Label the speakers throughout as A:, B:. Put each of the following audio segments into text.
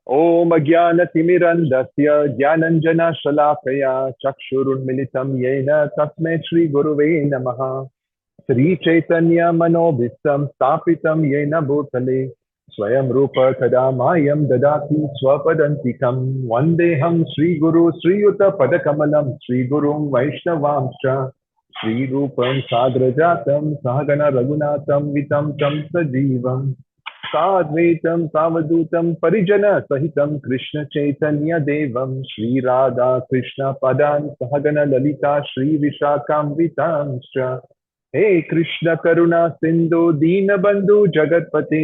A: Om Ajnanatimirandasya Jnananjana Shalakaya Chakshurunmilitam Yena Tasmai Shri Guruve Namaha Sri Chaitanya Manobhistam Stapitam Yena Bhutale Swayam Rupa Kadamayam Dadati Swapadantikam Vandeham Sri Guru Sri Yuta Padakamalam Sri Gurum Vaishnavamscha Sri Rupam Sagrajatam Sahagana Raghunatam Vitam Tam Sajivam साद्वैतं सावधूतं परिजन सहितं कृष्ण चैतन्य देवं श्री राधा कृष्ण पदान् सहगन ललिता श्री विशाखान्वितांश्च हे कृष्ण करुणा सिंधु दीनबंधु जगतपते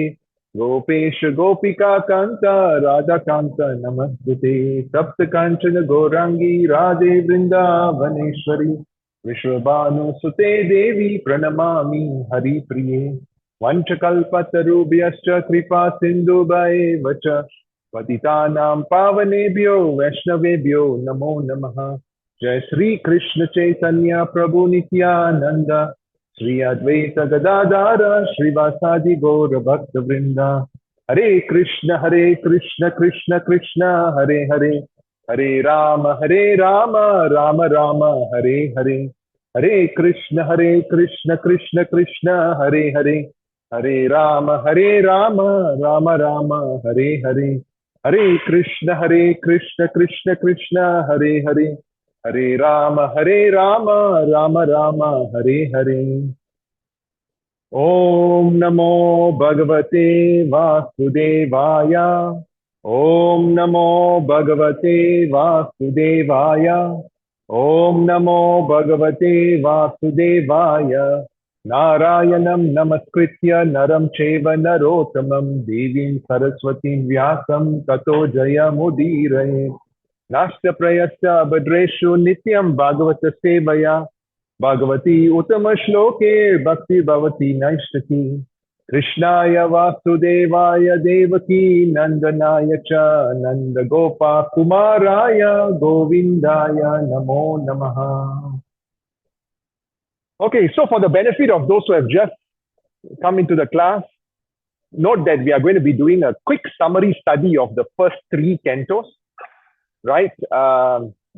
A: गोपेश गोपिका कांत राधा कांत नमस्ते तप्त कांचन गौरांगी राधे वृंदावनेश्वरी विश्वभानुसुते देवी प्रणमामि हरिप्रिये वंशकल्पतरुभ्यश्च कृपा सिन्धुभैव च पतितानां पावनेभ्यो वैष्णवेभ्यो नमो नमः। जय श्री कृष्ण चैतन्य प्रभु नित्यानंद श्री अद्वैत गदाधर श्रीवासादि गौर भक्त वृंदा। हरे कृष्ण कृष्ण कृष्ण हरे हरे, हरे राम राम राम हरे हरे। हरे कृष्ण कृष्ण कृष्ण हरे हरे, हरे राम राम राम हरे हरे। हरे कृष्ण कृष्ण कृष्ण हरे हरे, हरे राम राम राम हरे हरे। ओम नमो भगवते वासुदेवाय, ओम नमो भगवते वासुदेवाय, ओम नमो भगवते वासुदेवाय। नारायणं नमस्कृत्य नरं चैव नरोत्तमं देवीं सरस्वतीं व्यासं ततो जयमुदीरये। नास्य प्रयस्य भद्रेषु नित्यं भागवत सेवया भगवती उत्तम श्लोके भक्ति भवती नैष्ठिकी। कृष्णाय वासुदेवाय देवकी नंदनाय च नंद गोपा कुमाराय गोविंदाय नमो नमः। Okay, so for the benefit of those who have just come into the class, note that we are going to be doing a quick summary study of the first three cantos, right?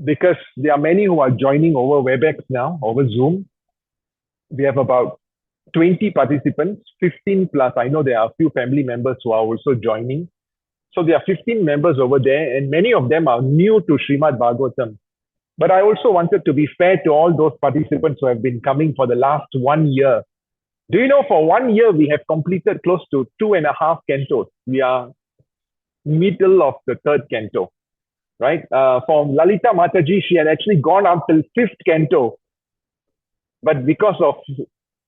A: Because there are many who are joining over WebEx now, over Zoom. We have about 20 participants, 15 plus. I know there are a few family members who are also joining. So there are 15 members over there, and many of them are new to Srimad Bhagavatam. But I also wanted to be fair to all those participants who have been coming for the last 1 year. Do you know for 1 year we have completed close to 2.5 cantos? We are middle of the third canto, right? For Lalita Mataji, she had actually gone up till fifth canto, but because of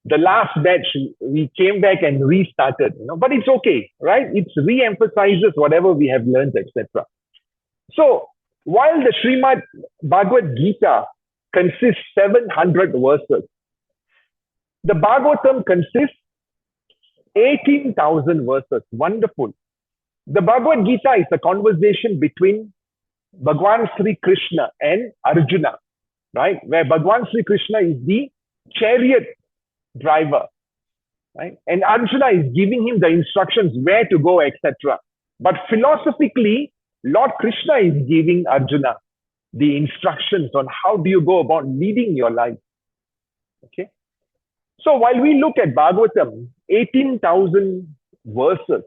A: the last batch, we came back and restarted. But it's okay, right? It re-emphasizes whatever we have learned, etc. So while the Srimad Bhagavad Gita consists 700 verses, the Bhagavatam consists 18,000 verses. Wonderful. The Bhagavad Gita is a conversation between Bhagwan Sri Krishna and Arjuna, right? Where Bhagwan Sri Krishna is the chariot driver, right? And Arjuna is giving him the instructions where to go, etc. But philosophically, Lord Krishna is giving Arjuna the instructions on how do you go about leading your life. Okay. So while we look at Bhagavatam, 18,000 verses,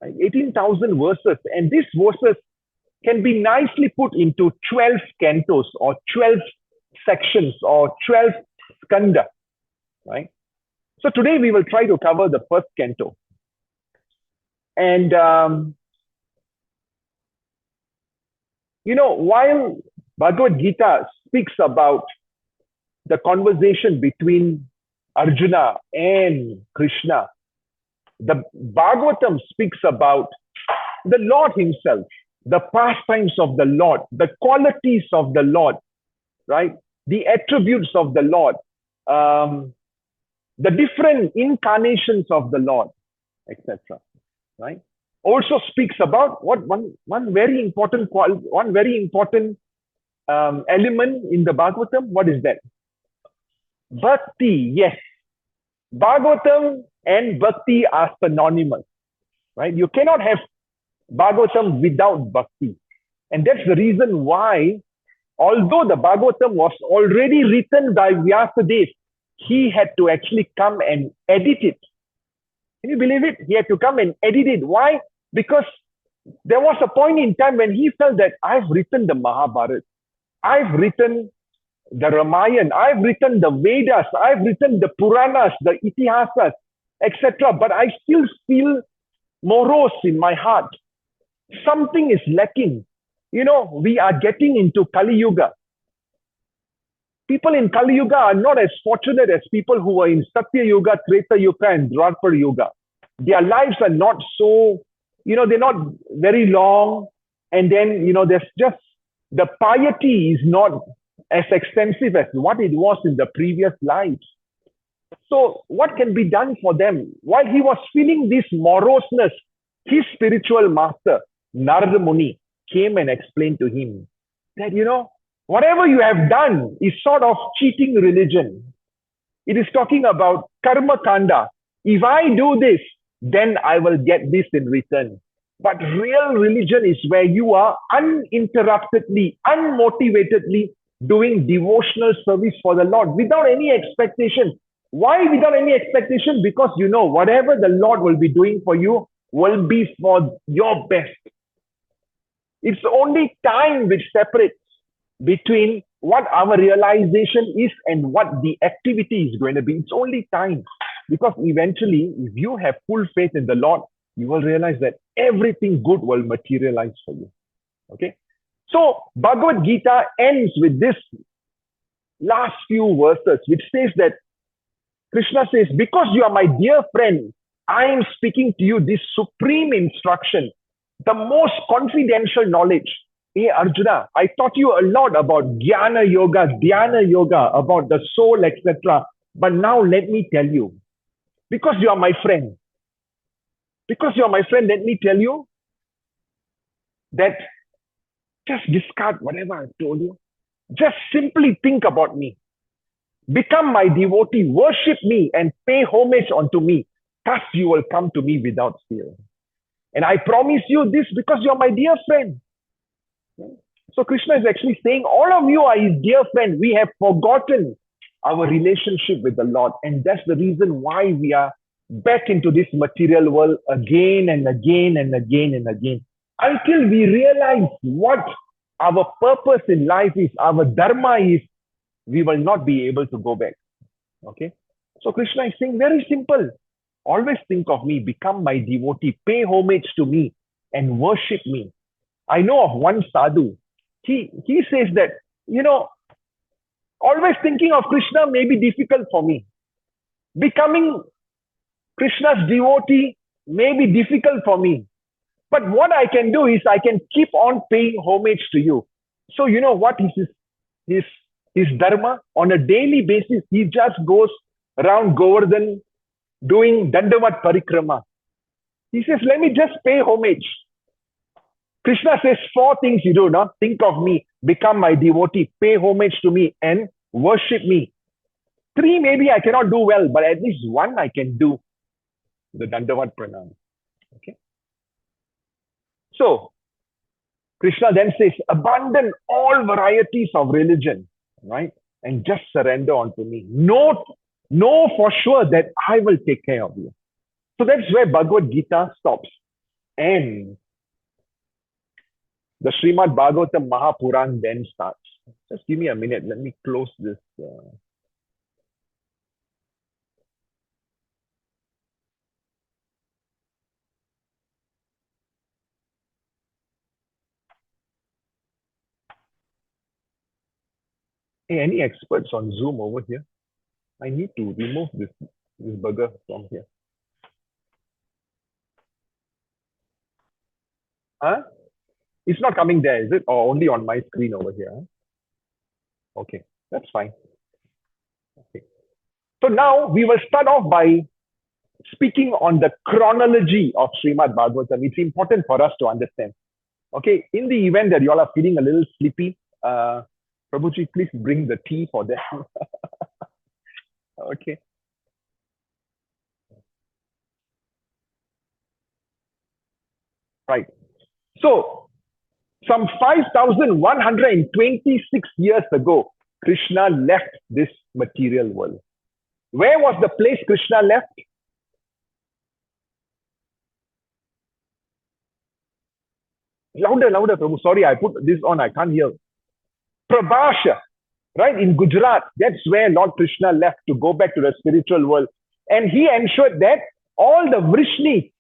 A: right? 18,000 verses, and these verses can be nicely put into 12 cantos or 12 sections or 12 skanda, right? So today we will try to cover the first canto. And, while Bhagavad Gita speaks about the conversation between Arjuna and Krishna, the Bhagavatam speaks about the Lord himself, the pastimes of the Lord, the qualities of the Lord, right? The attributes of the Lord, the different incarnations of the Lord, etc. Right? Also speaks about one very important element in the Bhagavatam. What is that? Bhakti. Yes, Bhagavatam and Bhakti are synonymous, right? You cannot have Bhagavatam without bhakti. And that's the reason why, although the Bhagavatam was already written by Vyasadeva, he had to actually come and edit it. Can you believe it? He had to come and edit it. Why? Because there was a point in time when he felt that I've written the Mahabharata, I've written the Ramayana, I've written the Vedas, I've written the Puranas, the Itihasas, etc. But I still feel morose in my heart. Something is lacking. You know, we are getting into Kali Yuga. People in Kali Yuga are not as fortunate as people who were in Satya Yuga, Treta Yuga, and Dwapara Yuga. Their lives are not so, they're not very long. And then, there's just, the piety is not as extensive as what it was in the previous lives. So what can be done for them? While he was feeling this moroseness, his spiritual master, Narada Muni, came and explained to him that, whatever you have done is sort of cheating religion. It is talking about karma kanda. If I do this, then I will get this in return. But real religion is where you are uninterruptedly, unmotivatedly doing devotional service for the Lord without any expectation. Why without any expectation? Because whatever the Lord will be doing for you will be for your best. It's only time which separates between what our realization is and what the activity is going to be. It's only time. Because eventually, if you have full faith in the Lord, you will realize that everything good will materialize for you. Okay? So, Bhagavad Gita ends with this last few verses, which says that Krishna says, because you are my dear friend, I am speaking to you this supreme instruction, the most confidential knowledge. Hey Arjuna, I taught you a lot about Jnana Yoga, Dhyana Yoga, about the soul, etc. But now let me tell you, because you are my friend, let me tell you that just discard whatever I've told you. Just simply think about me. Become my devotee, worship me and pay homage unto me. Thus you will come to me without fear. And I promise you this because you're my dear friend. So Krishna is actually saying, all of you are his dear friend. We have forgotten our relationship with the Lord. And that's the reason why we are back into this material world again and again and again and again. Until we realize what our purpose in life is, our dharma is, we will not be able to go back. Okay? So Krishna is saying very simple. Always think of me, become my devotee, pay homage to me and worship me. I know of one sadhu. He says that, always thinking of Krishna may be difficult for me. Becoming Krishna's devotee may be difficult for me. But what I can do is I can keep on paying homage to you. So you know what is his dharma? On a daily basis, he just goes around Govardhan doing Dandavat Parikrama. He says, let me just pay homage. Krishna says 4 things you do, no? Think of me, become my devotee, pay homage to me and worship me. 3 maybe I cannot do well, but at least 1 I can do. The Dandavat Pranam. Okay. So, Krishna then says, abandon all varieties of religion, right? And just surrender unto me. Know for sure that I will take care of you. So that's where Bhagavad Gita stops. And the Srimad Bhagavatam Mahapuran then starts. Just give me a minute. Let me close this. Hey, any experts on Zoom over here? I need to remove this burger from here. Huh? It's not coming there, is it? Or only on my screen over here? Huh? Okay, that's fine. Okay. So now we will start off by speaking on the chronology of Srimad Bhagavatam. It's important for us to understand. Okay, in the event that you all are feeling a little sleepy, Prabhuji, please bring the tea for them. Okay. Right. So, some 5,126 years ago, Krishna left this material world. Where was the place Krishna left? Louder, louder, Prabhu. Sorry, I put this on. I can't hear. Prabhasha, right? In Gujarat, that's where Lord Krishna left to go back to the spiritual world. And he ensured that all the Vrishnis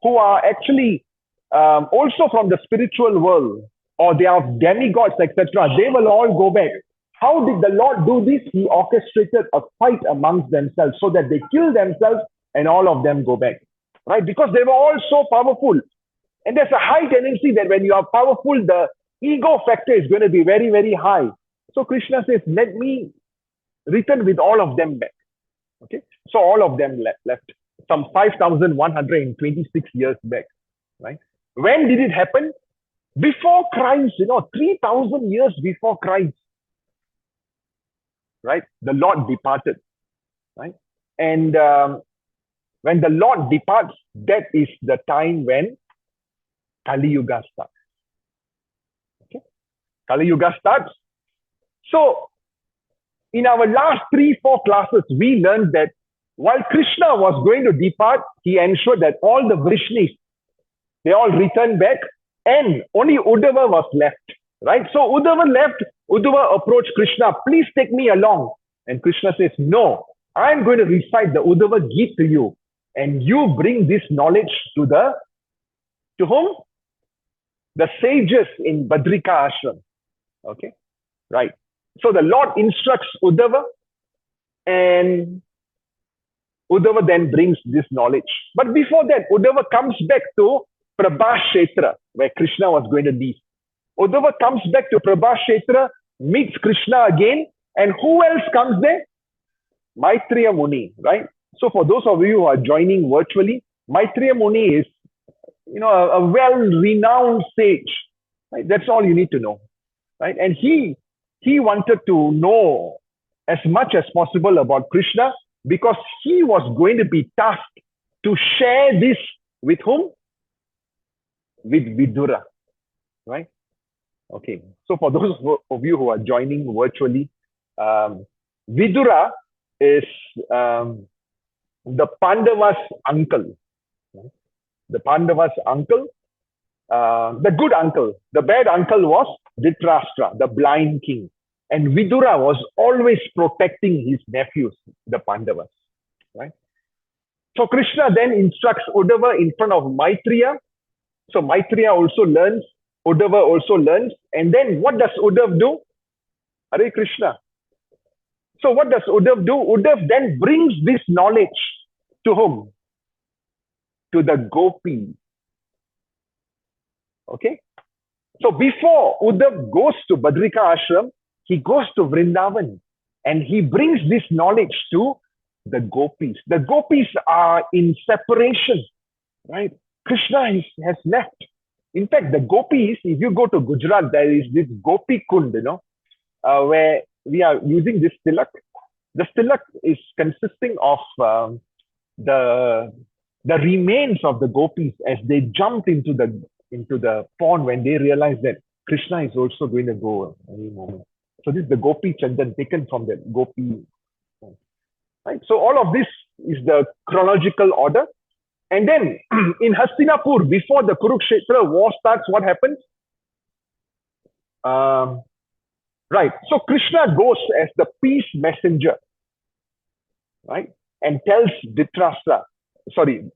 A: who are actually also from the spiritual world, or they are demigods, etc., they will all go back. How did the Lord do this? He orchestrated a fight amongst themselves so that they kill themselves and all of them go back, right? Because they were all so powerful. And there's a high tendency that when you are powerful, the ego factor is going to be very, very high. So Krishna says, let me return with all of them back. Okay, so all of them left some 5,126 years back, right? When did it happen? Before Christ, 3,000 years before Christ, right? The Lord departed, right? And when the Lord departs, that is the time when Kali Yuga starts. Okay, Kali Yuga starts. So, in our last 3-4 classes, we learned that while Krishna was going to depart, he ensured that all the Vrishnis, they all returned back, and only Uddhava was left, right? So Uddhava left. Uddhava approached Krishna, please take me along. And Krishna says, no, I'm going to recite the Uddhava Geet to you, and you bring this knowledge to whom? The sages in Badrika Ashram. Okay, right. So the Lord instructs Uddhava, and Uddhava then brings this knowledge. But before that, Uddhava comes back to Prabhashetra, where Krishna was going to leave. Uddhava comes back to Prabhashetra, meets Krishna again, and who else comes there? Maitreya Muni, right? So for those of you who are joining virtually, Maitreya Muni is, a well-renowned sage, right? That's all you need to know, right? And he wanted to know as much as possible about Krishna, because he was going to be tasked to share this with whom? With Vidura, right? Okay, so for those of you who are joining virtually, Vidura is the Pandavas' uncle. The Pandavas' uncle, the good uncle. The bad uncle was Dhritarashtra, the blind king. And Vidura was always protecting his nephews, the Pandavas, right? So Krishna then instructs Uddhava in front of Maitreya. So Maitreya also learns, Uddhava also learns. And then what does Uddhava do? Hare Krishna. So what does Uddhava do? Uddhava then brings this knowledge to whom? To the gopis. Okay? So before Uddhava goes to Badrika Ashram, he goes to Vrindavan and he brings this knowledge to the gopis. The gopis are in separation, right? Krishna has left. In fact, the gopis, if you go to Gujarat, there is this Gopi Kund, where we are using this tilak. The tilak is consisting of the remains of the gopis as they jumped into the pond when they realized that Krishna is also going to go any moment. So this is the Gopi Chandan taken from the Gopi. Right? So all of this is the chronological order. And then in Hastinapur, before the Kurukshetra war starts, what happens? Right. So Krishna goes as the peace messenger, right? And tells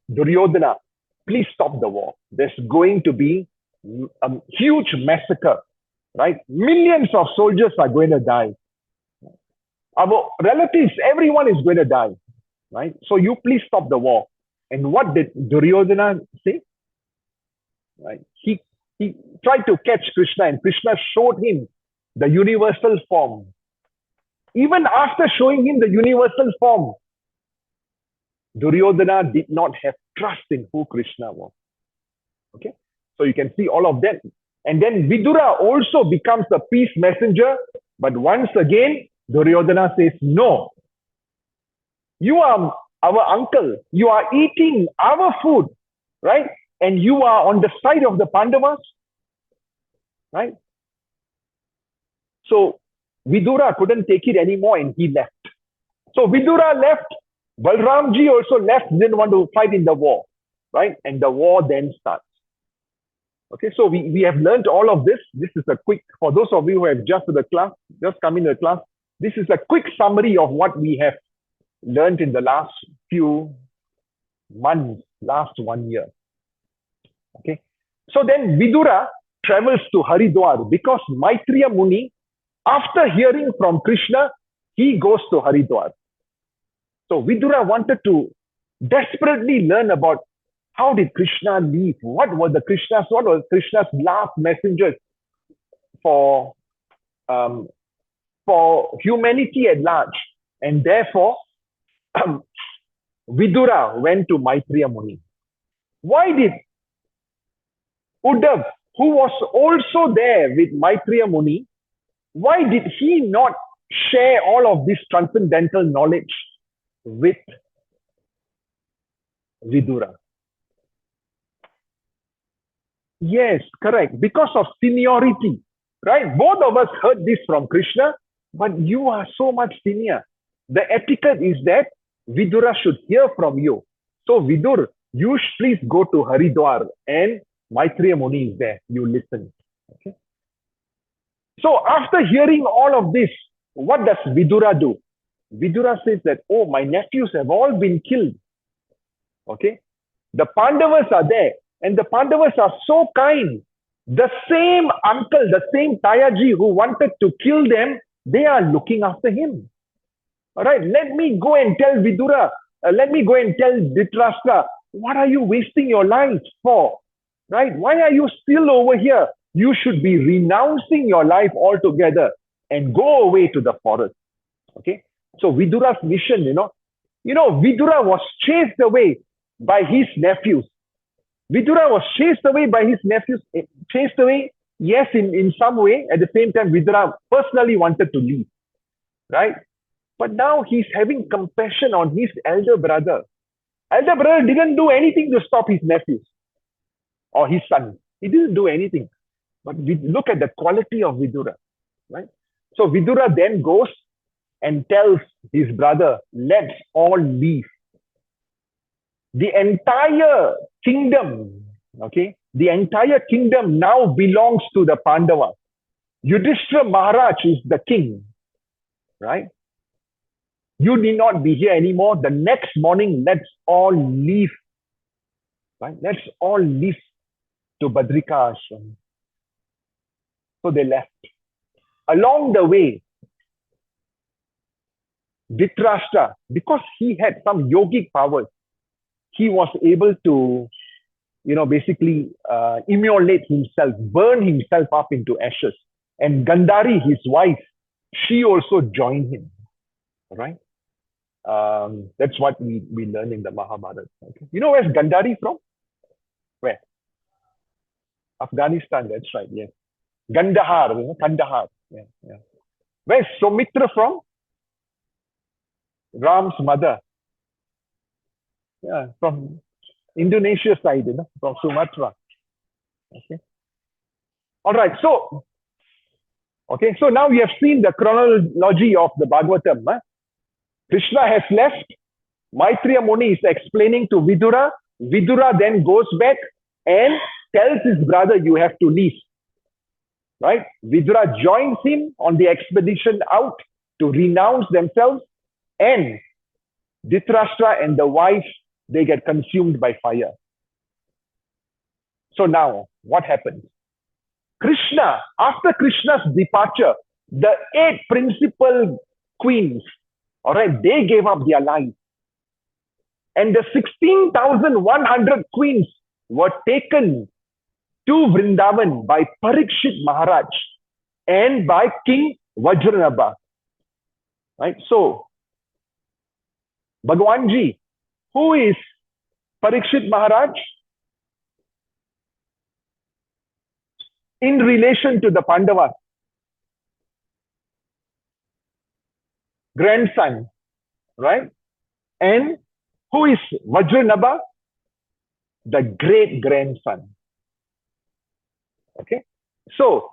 A: Duryodhana, please stop the war. There's going to be a huge massacre, right? Millions of soldiers are going to die. Our relatives, everyone is going to die, right? So you please stop the war. And what did Duryodhana say? Right? He tried to catch Krishna, and Krishna showed him the universal form. Even after showing him the universal form, Duryodhana did not have trust in who Krishna was. Okay? So you can see all of that. And then Vidura also becomes a peace messenger. But once again, Duryodhana says, no, you are our uncle. You are eating our food, right? And you are on the side of the Pandavas. right? So Vidura couldn't take it anymore and he left. So Vidura left. Balramji also left, didn't want to fight in the war, right? And the war then starts. Okay, so we have learned all of this. This is a quick, for those of you who have just come into the class, this is a quick summary of what we have learned in the last few months, last 1 year. Okay, so then Vidura travels to Haridwar because Maitreya Muni, after hearing from Krishna, he goes to Haridwar. So Vidura wanted to desperately learn about how did Krishna leave? What was Krishna's last messengers for humanity at large? And therefore, Vidura went to Maitreya Muni. Why did Uddhav, who was also there with Maitreya Muni, why did he not share all of this transcendental knowledge with Vidura? Yes, correct. Because of seniority, right? Both of us heard this from Krishna, but you are so much senior. The etiquette is that Vidura should hear from you. So Vidur, you please go to Haridwar and Maitreya Muni is there. You listen. Okay. So after hearing all of this, what does Vidura do? Vidura says that, oh, my nephews have all been killed. Okay. The Pandavas are there. And the Pandavas are so kind. The same uncle, the same Tayaji who wanted to kill them, they are looking after him. All right, let me go and tell Vidura, let me go and tell Dhritarashtra, what are you wasting your life for? Right? Why are you still over here? You should be renouncing your life altogether and go away to the forest. Okay? So Vidura's mission, Vidura was chased away by his nephews. Vidura was chased away by his nephews, chased away, yes, in some way. At the same time, Vidura personally wanted to leave, right? But now he's having compassion on his elder brother. Elder brother didn't do anything to stop his nephews or his son. He didn't do anything. But we look at the quality of Vidura, right? So Vidura then goes and tells his brother, let's all leave. The entire kingdom, okay, the entire kingdom now belongs to the Pandavas. Yudhishthira Maharaj is the king, right? You need not be here anymore. The next morning, let's all leave, right? Let's all leave to Badrika Ashram. So they left. Along the way, Dhritarashtra, because he had some yogic powers, he was able to, basically immolate himself, burn himself up into ashes. And Gandhari, his wife, she also joined him. Right? That's what we learn in the Mahabharata. Okay? You know where's Gandhari from? Where? Afghanistan, that's right, yes. Kandahar, Kandahar. Yeah, yeah. Where's Sumitra from? Ram's mother. Yeah, from Indonesia side, from Sumatra. Okay. All right. So now we have seen the chronology of the Bhagavatam. Krishna has left. Maitreya Muni is explaining to Vidura. Vidura then goes back and tells his brother, you have to leave. Right? Vidura joins him on the expedition out to renounce themselves, and Dhritarashtra and the wife, they get consumed by fire. So now, what happens? Krishna, after Krishna's departure, the 8 principal queens, all right, they gave up their lives. And the 16,100 queens were taken to Vrindavan by Parikshit Maharaj and by King Vajranabha. Right? So, Bhagwanji, who is Parikshit Maharaj? In relation to the Pandavas. Grandson, right? And who is Vajranabha? The great grandson. Okay. So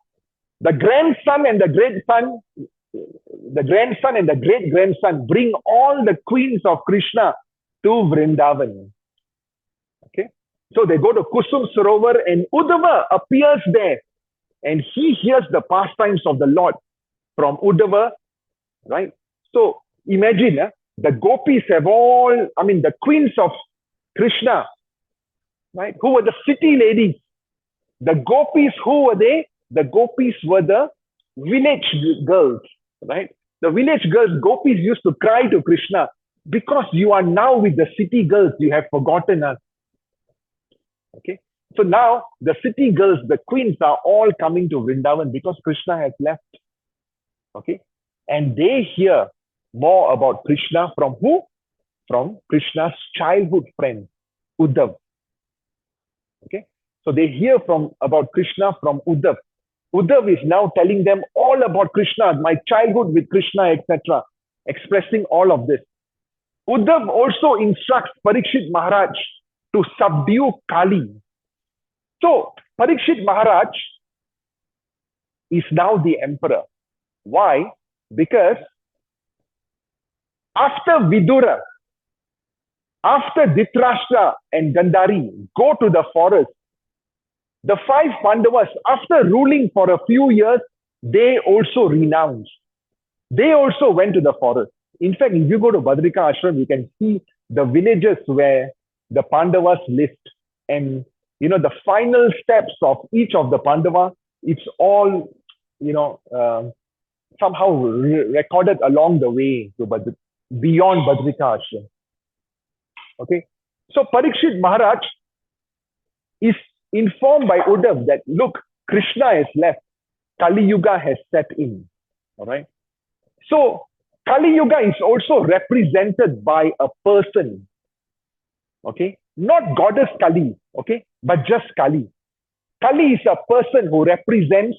A: The grandson and the great grandson bring all the queens of Krishna to Vrindavan. Okay. So they go to Kusum Sarovar and Uddhava appears there and he hears the pastimes of the Lord from Uddhava, right? So imagine the gopis have all, the queens of Krishna, right? Who were the city ladies. The gopis, who were they? The gopis were the village girls, right? The village girls, gopis used to cry to Krishna, because you are now with the city girls, you have forgotten us. Okay. So now the city girls, the queens are all coming to Vrindavan because Krishna has left. Okay. And they hear more about Krishna from who? From Krishna's childhood friend, Uddhav. Okay. So they hear about Krishna from Uddhav. Uddhav is now telling them all about Krishna, my childhood with Krishna, etc., expressing all of this. Uddhav also instructs Parikshit Maharaj to subdue Kali. So Parikshit Maharaj is now the emperor. Why? Because after Vidura, after Dhritarashtra and Gandhari go to the forest, the 5 Pandavas, after ruling for a few years, they also renounced. They also went to the forest. In fact, if you go to Badrika Ashram, you can see the villages where the Pandavas lived. And, the final steps of each of the Pandava, it's all, somehow recorded along the way to beyond Badrika Ashram. Okay. So Parikshit Maharaj is informed by Uddhav that, look, Krishna has left. Kali Yuga has set in. All right. So Kali Yuga is also represented by a person. Okay. Not goddess Kali. Okay. But just Kali. Kali is a person who represents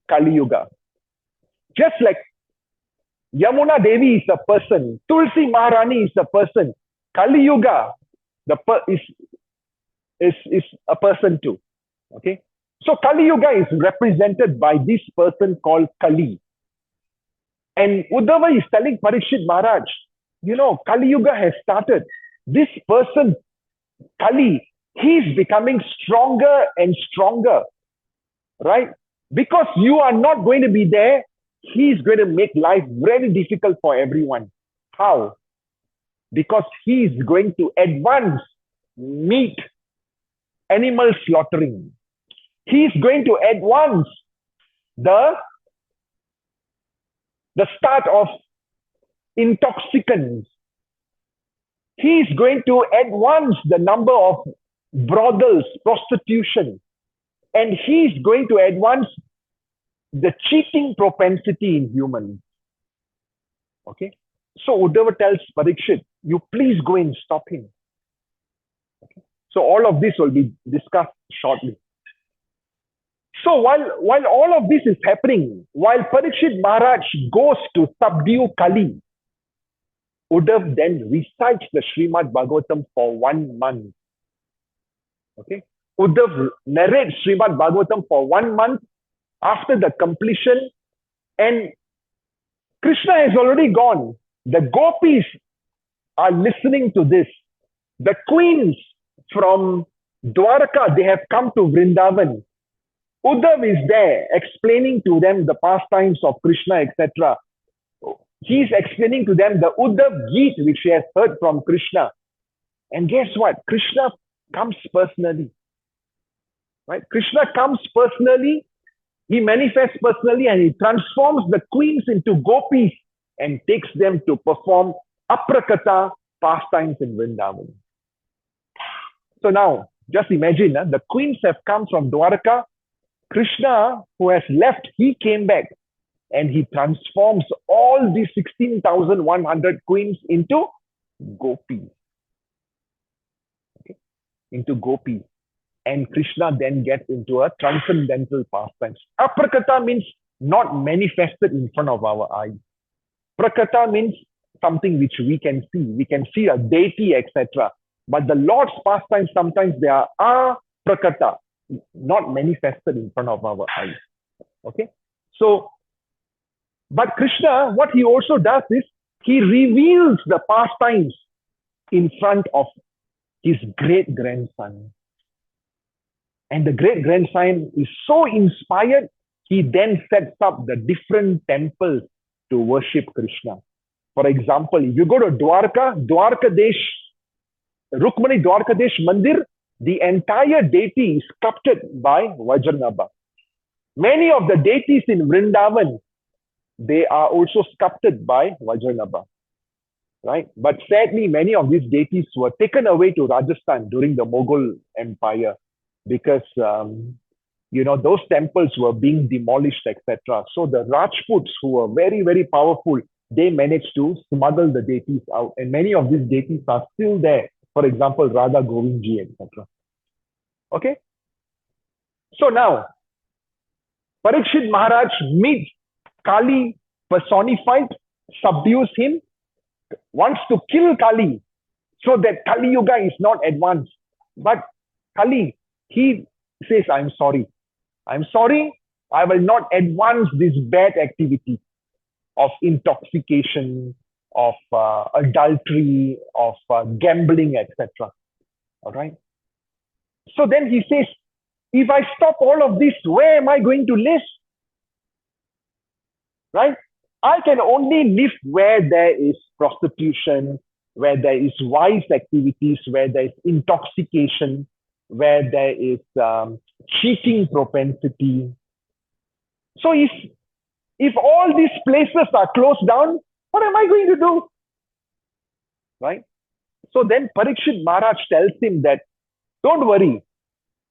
A: Kali Yuga. Just like Yamuna Devi is a person. Tulsi Maharani is a person. Kali Yuga is a person too. Okay. So Kali Yuga is represented by this person called Kali. And Uddhava is telling Parikshit Maharaj, Kali Yuga has started. This person, Kali, he's becoming stronger and stronger, right? Because you are not going to be there, he's going to make life very difficult for everyone. How? Because he's going to advance meat, animal slaughtering. He's going to advance the start of intoxicants. He's going to advance the number of brothels, prostitution. And he's going to advance the cheating propensity in humans. Okay. So Uddhava tells Parikshit, you please go and stop him. Okay. So all of this will be discussed shortly. So while all of this is happening, while Parikshit Maharaj goes to subdue Kali, Uddhav then recites the Srimad Bhagavatam for 1 month. Okay. Uddhav narrates Srimad Bhagavatam for 1 month after the completion, and Krishna is already gone. The gopis are listening to this. The queens from Dwaraka, they have come to Vrindavan. Uddhav is there explaining to them the pastimes of Krishna, etc. He's explaining to them the Uddhav Geet which he has heard from Krishna. And guess what? Krishna comes personally. Right? Krishna comes personally, he manifests personally, and he transforms the queens into gopis and takes them to perform aprakata pastimes in Vrindavan. So now, just imagine, the queens have come from Dwaraka. Krishna, who has left, he came back and he transforms all these 16,100 queens into gopis. Okay? Into gopis. And Krishna then gets into a transcendental pastime. Aprakata means not manifested in front of our eyes. Prakata means something which we can see. We can see a deity, etc. But the Lord's pastimes, sometimes they are aprakata, not manifested in front of our eyes. Okay? So, but Krishna, what he also does is, he reveals the pastimes in front of his great-grandson. And the great-grandson is so inspired, he then sets up the different temples to worship Krishna. For example, if you go to Dwarkadesh, Rukmani Dwarkadesh Mandir, the entire deity is sculpted by Vajranabha. Many of the deities in Vrindavan, they are also sculpted by Vajranabha. Right? But sadly, many of these deities were taken away to Rajasthan during the Mughal Empire because, those temples were being demolished, etc. So the Rajputs, who were very, very powerful, they managed to smuggle the deities out. And many of these deities are still there. For example, Radha Govindji, etc. Okay? So now, Parikshit Maharaj meets Kali personified, subdues him, wants to kill Kali so that Kali Yuga is not advanced. But Kali, he says, I'm sorry. I'm sorry. I will not advance this bad activity of intoxication, of adultery, of gambling, etc. All right. So then he says, if I stop all of this, where am I going to live? Right? I can only live where there is prostitution, where there is vice activities, where there is intoxication, where there is cheating propensity. So if all these places are closed down, what am I going to do? Right? So then Parikshit Maharaj tells him that, don't worry,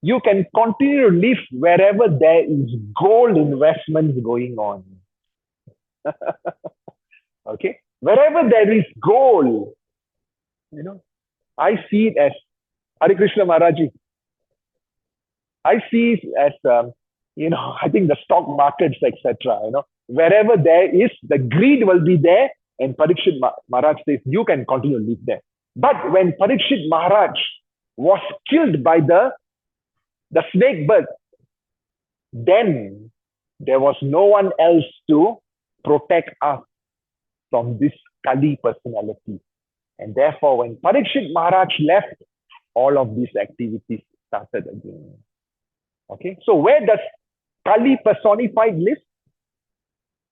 A: you can continue to live wherever there is gold investments going on. Okay, wherever there is gold, I see it as Hare Krishna Maharaji. I see it as I think the stock markets, etc. Wherever there is, the greed will be there, and Parikshit Maharaj says you can continue to live there. But when Parikshit Maharaj was killed by the snake bird, then there was no one else to protect us from this Kali personality. And therefore, when Parikshit Maharaj left, all of these activities started again. Okay, so where does Kali personified live?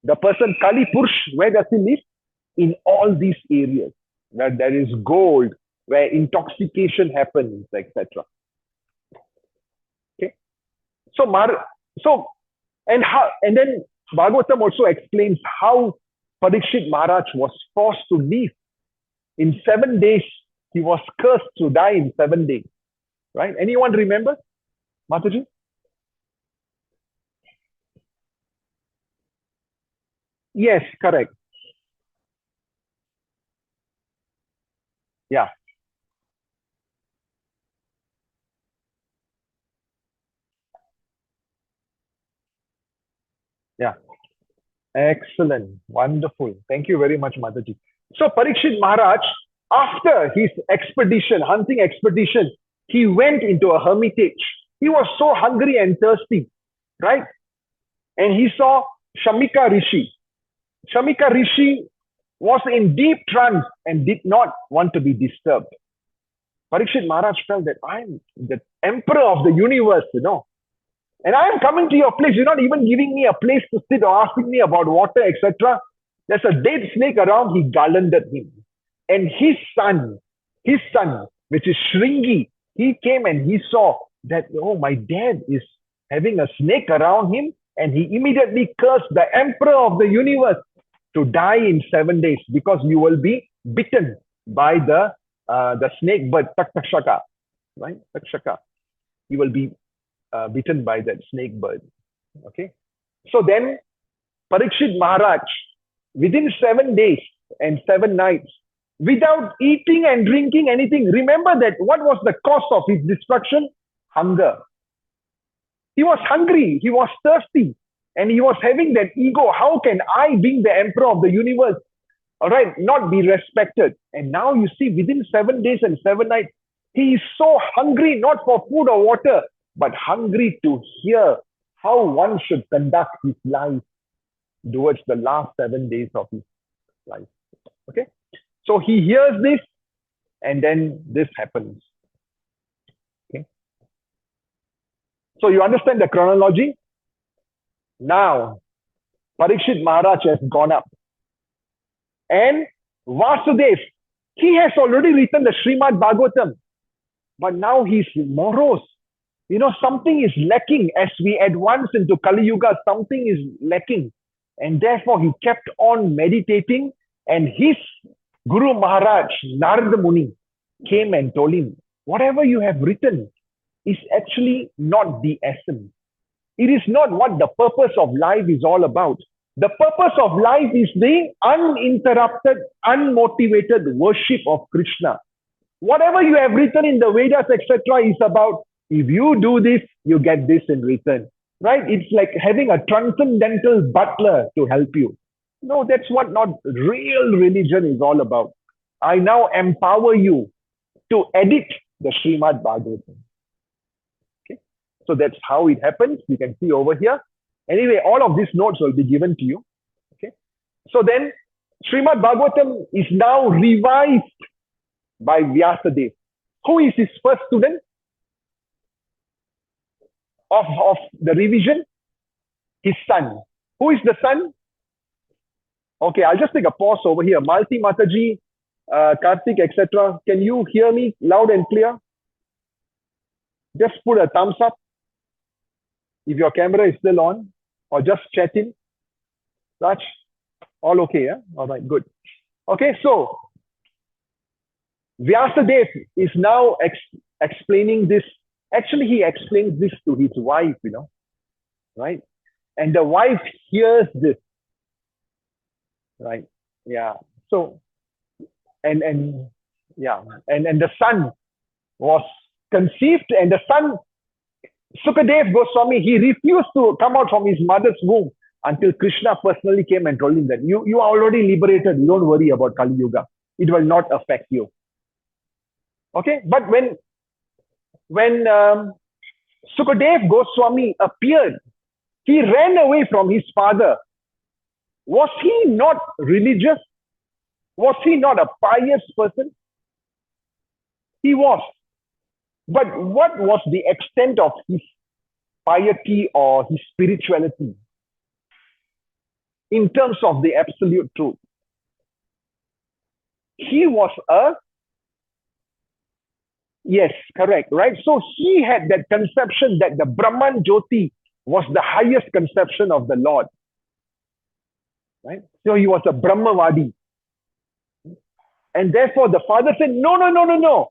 A: The person Kali Purush, where does he live? In all these areas where there is gold, where intoxication happens, etc. Okay, and then Bhagavatam also explains how Parikshit Maharaj was forced to leave. In 7 days, he was cursed to die in 7 days. Right? Anyone remember? Mataji? Yes, correct. Yeah, yeah. Excellent. Wonderful. Thank you very much, Mataji. So Parikshit Maharaj, after his expedition, hunting expedition, he went into a hermitage. He was so hungry and thirsty, right? And he saw Shamika Rishi. Shamika Rishi was in deep trance and did not want to be disturbed. Parikshit Maharaj felt that I'm the emperor of the universe, and I am coming to your place. You're not even giving me a place to sit or asking me about water, etc. There's a dead snake around. He garlanded him. And his son, which is Shringi, he came and he saw that, oh, my dad is having a snake around him. And he immediately cursed the emperor of the universe to die in 7 days because you will be bitten by the snake bird, Takshaka, right? Takshaka. You will be bitten by that snake bird. Okay. So then Parikshit Maharaj, within 7 days and 7 nights, without eating and drinking anything, remember that what was the cause of his destruction? Hunger. He was hungry, he was thirsty, and he was having that ego. How can I, being the emperor of the universe, all right, not be respected? And now you see, within 7 days and 7 nights, he is so hungry, not for food or water, but hungry to hear how one should conduct his life. towards the last 7 days of his life. Okay. So he hears this, and then this happens. Okay. So you understand the chronology? Now, Parikshit Maharaj has gone up. And Vasudev, he has already written the Srimad Bhagavatam. But now he's morose. Something is lacking. As we advance into Kali Yuga, something is lacking. And therefore, he kept on meditating. And his Guru Maharaj, Narada Muni, came and told him, whatever you have written is actually not the essence. It is not what the purpose of life is all about. The purpose of life is the uninterrupted, unmotivated worship of Krishna. Whatever you have written in the Vedas, etc., is about, if you do this, you get this in return. Right? It's like having a transcendental butler to help you. No, that's what not real religion is all about. I now empower you to edit the Srimad Bhagavatam. Okay? So that's how it happens. You can see over here. Anyway, all of these notes will be given to you. Okay. So then, Srimad Bhagavatam is now revised by Vyasadeva. Who is his first student of the revision? His son. Who is the son? Okay, I'll just take a pause over here. Malti Mataji, Karthik, etc. Can you hear me loud and clear? Just put a thumbs up if your camera is still on, or just chat in. Raj, all okay, yeah? All right, good. Okay, so Vyasadeva is now explaining this. Actually, he explains this to his wife, right? And the wife hears this, right? Yeah. So, and the son was conceived, and the son, Sukadev Goswami, he refused to come out from his mother's womb until Krishna personally came and told him that you are already liberated. You don't worry about Kali Yuga. It will not affect you. Okay, but when Sukadev Goswami appeared, he ran away from his father. Was he not religious? Was he not a pious person? He was. But what was the extent of his piety or his spirituality in terms of the absolute truth? He was yes, correct, right? So he had that conception that the Brahman Jyoti was the highest conception of the Lord, right? So he was a Brahmavadi. And therefore the father said, no.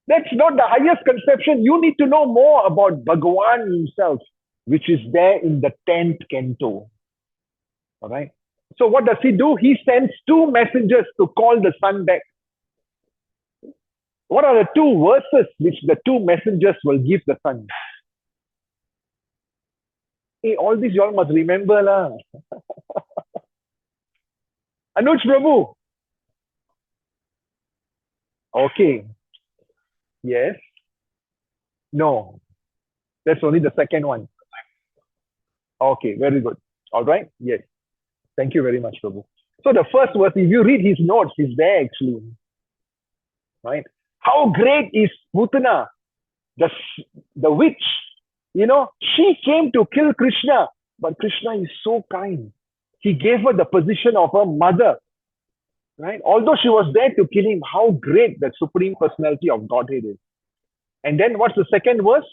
A: That's not the highest conception. You need to know more about Bhagavan himself, which is there in the 10th canto. All right. So what does he do? He sends 2 messengers to call the son back. What are the 2 verses which the 2 messengers will give the son? Hey, all this you all must remember lah. Anuj Prabhu. Okay. Yes. No. That's only the second one. Okay, very good. All right. Yes. Thank you very much, Prabhu. So the first verse, if you read his notes, is there actually. Right? How great is Putana, the witch? She came to kill Krishna, but Krishna is so kind. He gave her the position of her mother. Right? Although she was there to kill him, how great the Supreme Personality of Godhead is. And then what's the second verse?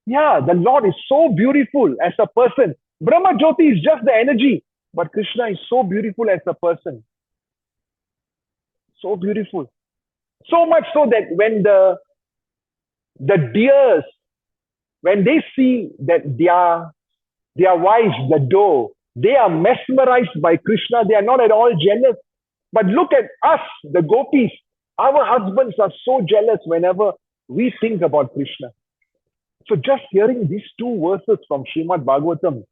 A: Yeah, the Lord is so beautiful as a person. Brahma Jyoti is just the energy, but Krishna is so beautiful as a person. So beautiful. So much so that when the deers, when they see that their wives, the doe, they are mesmerized by Krishna. They are not at all jealous. But look at us, the gopis. Our husbands are so jealous whenever we think about Krishna. So just hearing these 2 verses from Srimad Bhagavatam,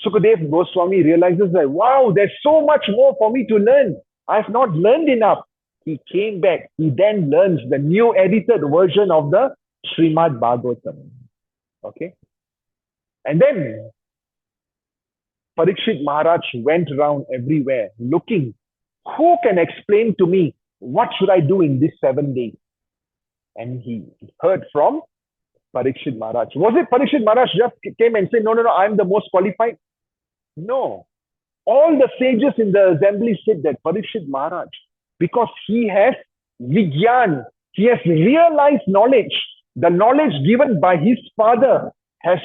A: Sukadev Goswami realizes that, wow, there's so much more for me to learn. I've not learned enough. He came back. He then learns the new edited version of the Srimad Bhagavatam. Okay. And then Parikshit Maharaj went around everywhere looking, who can explain to me what should I do in these 7 days? And he heard from Parikshit Maharaj. Was it Parikshit Maharaj just came and said, no, I'm the most qualified? No. All the sages in the assembly said that Parikshit Maharaj, because he has Vigyan, he has realized knowledge. The knowledge given by his father has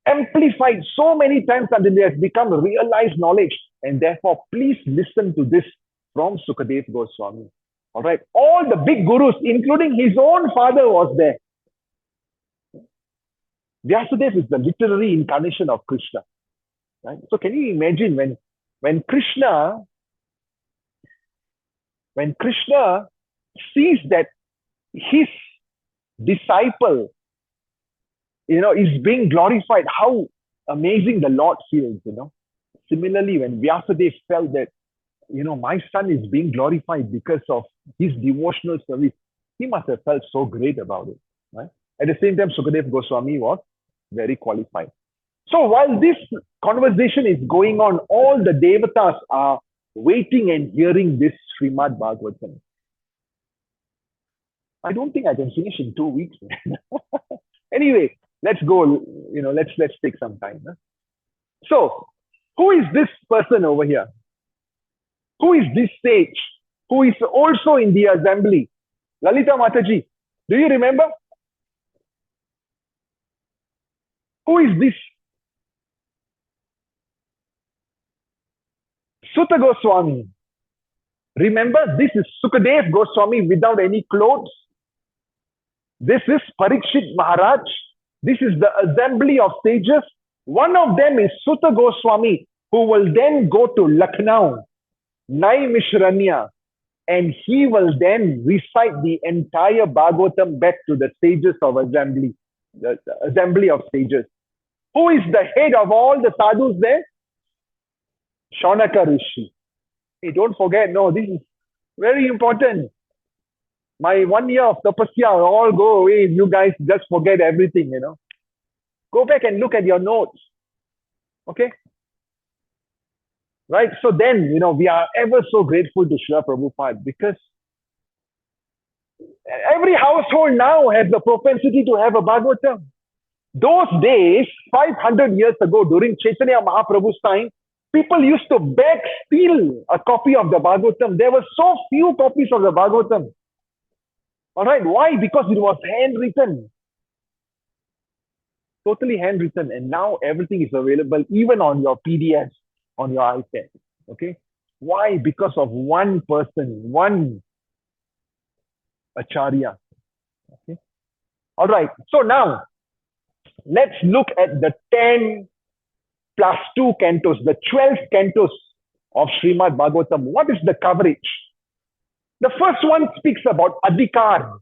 A: amplified so many times until it has become realized knowledge. And therefore, please listen to this from Sukadev Goswami. All right. All the big gurus, including his own father, was there. Vyasadeva is the literary incarnation of Krishna. Right? So can you imagine when Krishna sees that his disciple, is being glorified, how amazing the Lord feels, Similarly, when Vyasadeva felt that, my son is being glorified because of his devotional service, he must have felt so great about it, right? At the same time, Sukadeva Goswami was very qualified. So while this conversation is going on, all the devatas are waiting and hearing this Srimad Bhagavatam. I don't think I can finish in 2 weeks. Anyway, let's go, let's take some time. Huh? So, who is this person over here? Who is this sage who is also in the assembly? Lalita Mataji, do you remember? Who is this? Sutta Goswami. Remember, this is Sukadev Goswami without any clothes. This is Parikshit Maharaj. This is the assembly of sages. One of them is Sutta Goswami, who will then go to Lucknow, Naimishranya, and he will then recite the entire Bhagavatam back to the sages of assembly, the assembly of sages. Who is the head of all the sadhus there? Shaunaka Rishi. Hey, don't forget, this is very important. My 1 year of tapasya all go away if you guys just forget everything, Go back and look at your notes. Okay? Right? So then, we are ever so grateful to Srila Prabhupada because every household now has the propensity to have a Bhagavatam. Those days, 500 years ago, during Chaitanya Mahaprabhu's time, people used to beg, steal a copy of the Bhagavatam. There were so few copies of the Bhagavatam. All right, why? Because it was handwritten. Totally handwritten. And now everything is available, even on your PDFs, on your iPad. Okay? Why? Because of one person, one Acharya. Okay? All right. So now, let's look at the 10 plus 2 cantos, the 12 cantos of Srimad Bhagavatam. What is the coverage? The first one speaks about adhikar.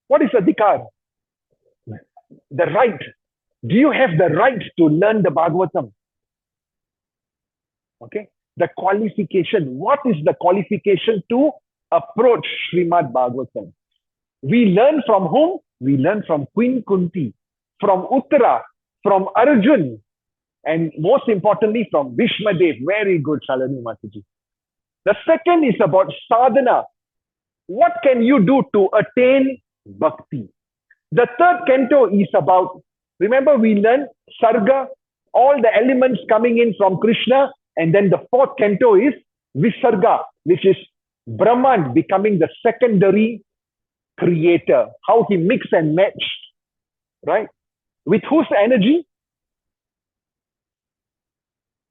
A: What is adhikar? The right. Do you have the right to learn the Bhagavatam? Okay. The qualification. What is the qualification to approach Srimad Bhagavatam? We learn from whom? We learn from Queen Kunti, from Uttara, from Arjun, and most importantly from Bhishmadev. Very good, Shalini Mataji. The second is about sadhana. What can you do to attain bhakti? The third canto is about, remember we learned sarga, all the elements coming in from Krishna, and then the fourth canto is visarga, which is Brahman becoming the secondary creator, how he mix and match, right? With whose energy?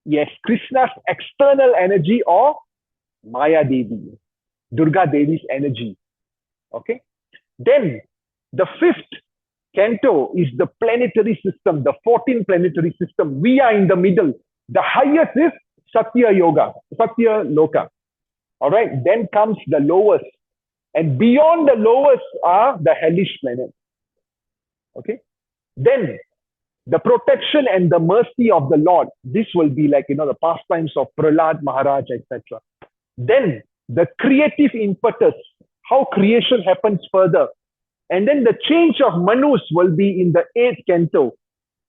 A: Yes, Krishna's external energy or Maya Devi, Durga Devi's energy. Okay. Then the fifth canto is the planetary system, the 14 planetary system. We are in the middle. The highest is Satya Yoga, Satya Loka. All right. Then comes the lowest. And beyond the lowest are the hellish planets. Okay. Then the protection and the mercy of the Lord. This will be like, the pastimes of Prahlad Maharaj, etc. Then the creative impetus, how creation happens further. And then the change of Manus will be in the 8th canto.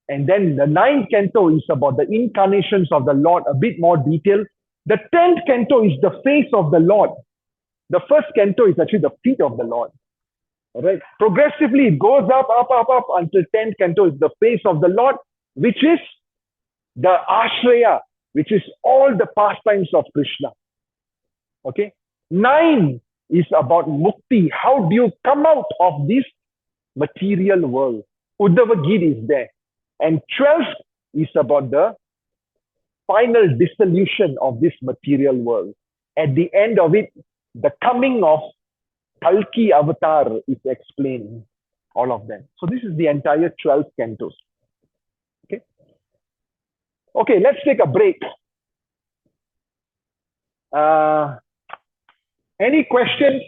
A: And then the ninth canto is about the incarnations of the Lord, a bit more detail. The 10th canto is the face of the Lord. The first canto is actually the feet of the Lord. All right. Progressively, it goes up, up, up, up until 10th canto is the face of the Lord, which is the Ashraya, which is all the pastimes of Krishna. Okay. 9 is about mukti. How do you come out of this material world? Uddhava Gita is there. And 12 is about the final dissolution of this material world. At the end of it, the coming of Kalki Avatar is explained, all of them. So this is the entire 12 cantos. Okay. Okay, let's take a break. Any questions?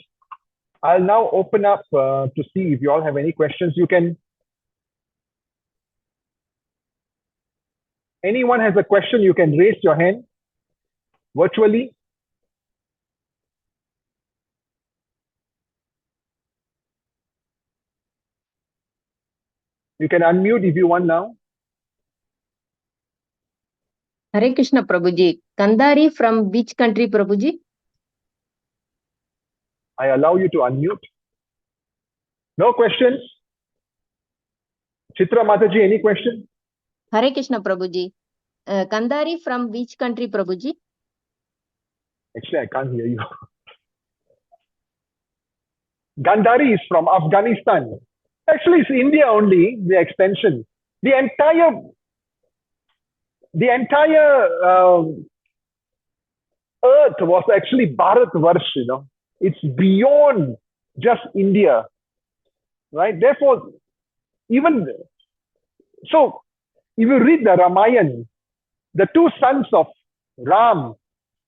A: I'll now open up to see if you all have any questions. You can. Anyone has a question, you can raise your hand virtually. You can unmute if you want now.
B: Hare Krishna Prabhuji. Kandari from which country, Prabhuji?
A: I allow you to unmute. No questions? Chitra Mataji, any question?
B: Hare Krishna Prabhuji. Kandari from which country, Prabhuji?
A: Actually, I can't hear you. Gandhari is from Afghanistan. Actually, it's India only, the extension. The entire earth was actually Bharatvarsh, you know. It's beyond just India, right? Therefore, even so, if you read the Ramayana, the two sons of Ram,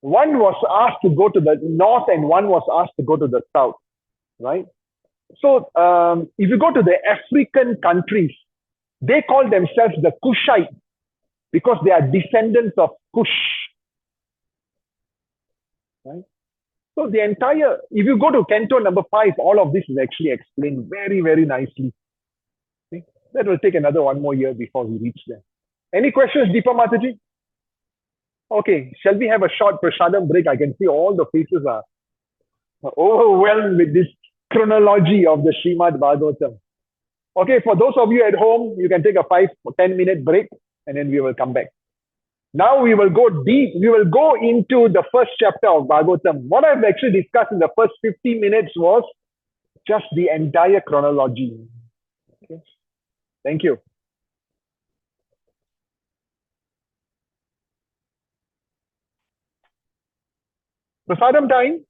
A: one was asked to go to the north and one was asked to go to the south, right? So, if you go to the African countries, they call themselves the Kushite because they are descendants of Kush, right? So the entire, if you go to Canto number 5, all of this is actually explained very, very nicely. Okay? That will take another 1 more year before we reach there. Any questions, Deepa Mataji? Okay, shall we have a short prasadam break? I can see all the faces are overwhelmed with this chronology of the Srimad Bhagavatam. Okay, for those of you at home, you can take a 5 or 10 minute break and then we will come back. Now we will go deep. We will go into the first chapter of Bhagavatam. What I've actually discussed in the first 50 minutes was just the entire chronology. Okay. Thank you. Prasadam time.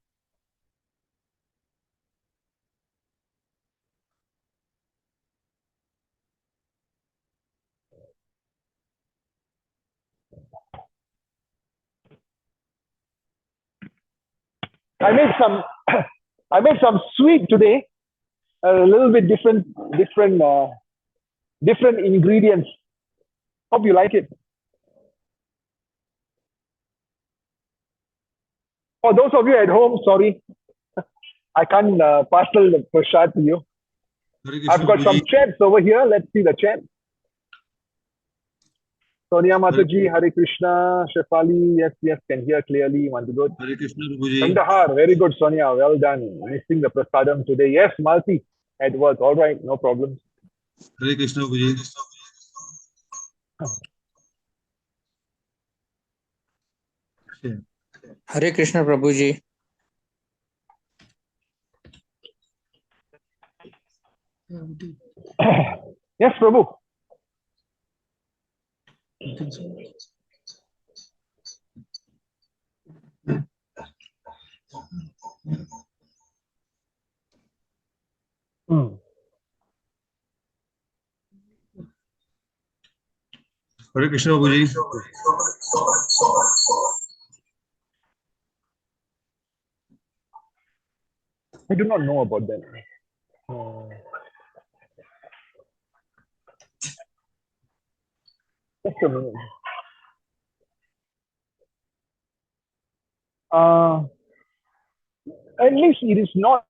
A: I made some sweet today, a little bit different ingredients. Hope you like it. For those of you at home, sorry, I can't parcel the prasad to you. I've got some chats over here. Let's see the chat. Sonia Mataji, Hare Krishna, Shefali, yes, can hear clearly. Want to go?
C: Hare Krishna, Prabhuji.
A: Kandahar, very good, Sonia, well done. Missing the prasadam today. Yes, Malti, at work. All right, no problem.
C: Hare Krishna, Prabhuji.
D: Hare Krishna, Prabhuji.
A: Yes, Prabhu.
C: Hare Krishna, Prabhuji.
A: I do not know about that. Just a minute. At least it is not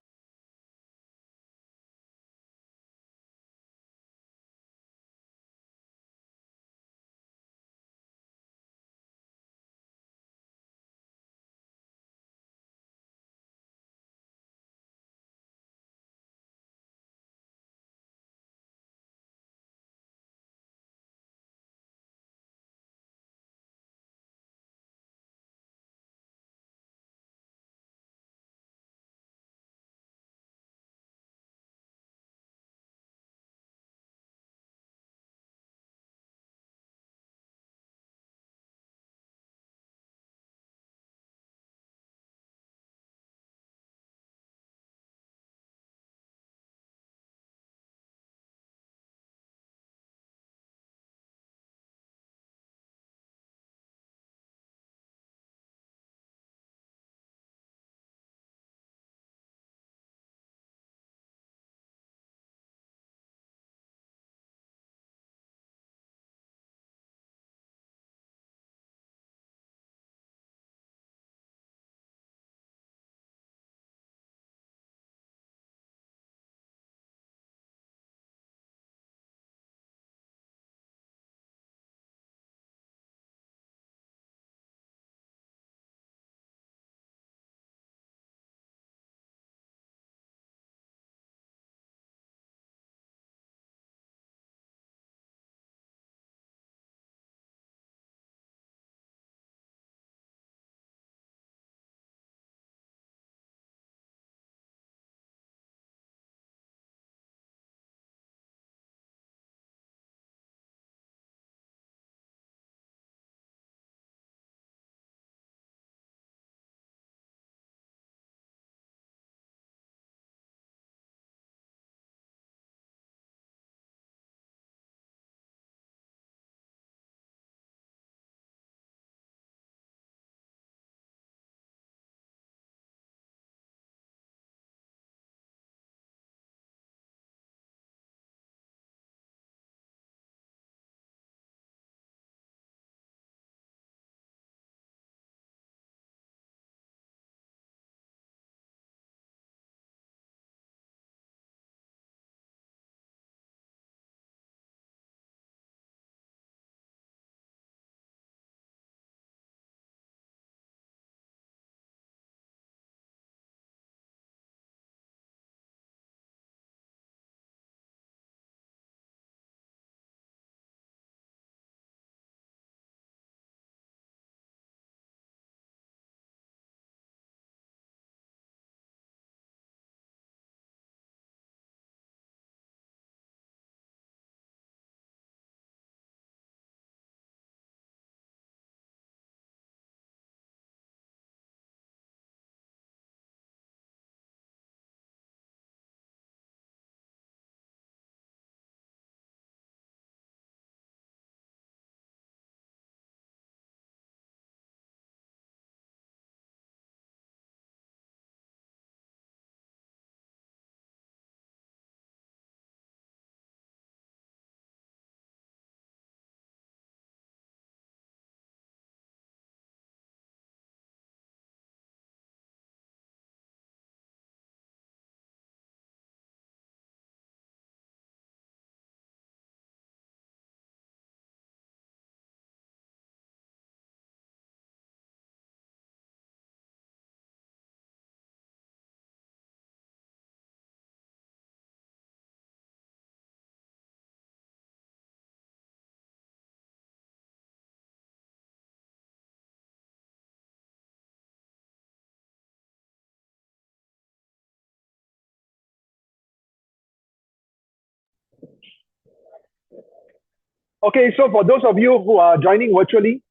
A: Okay, so for those of you who are joining virtually,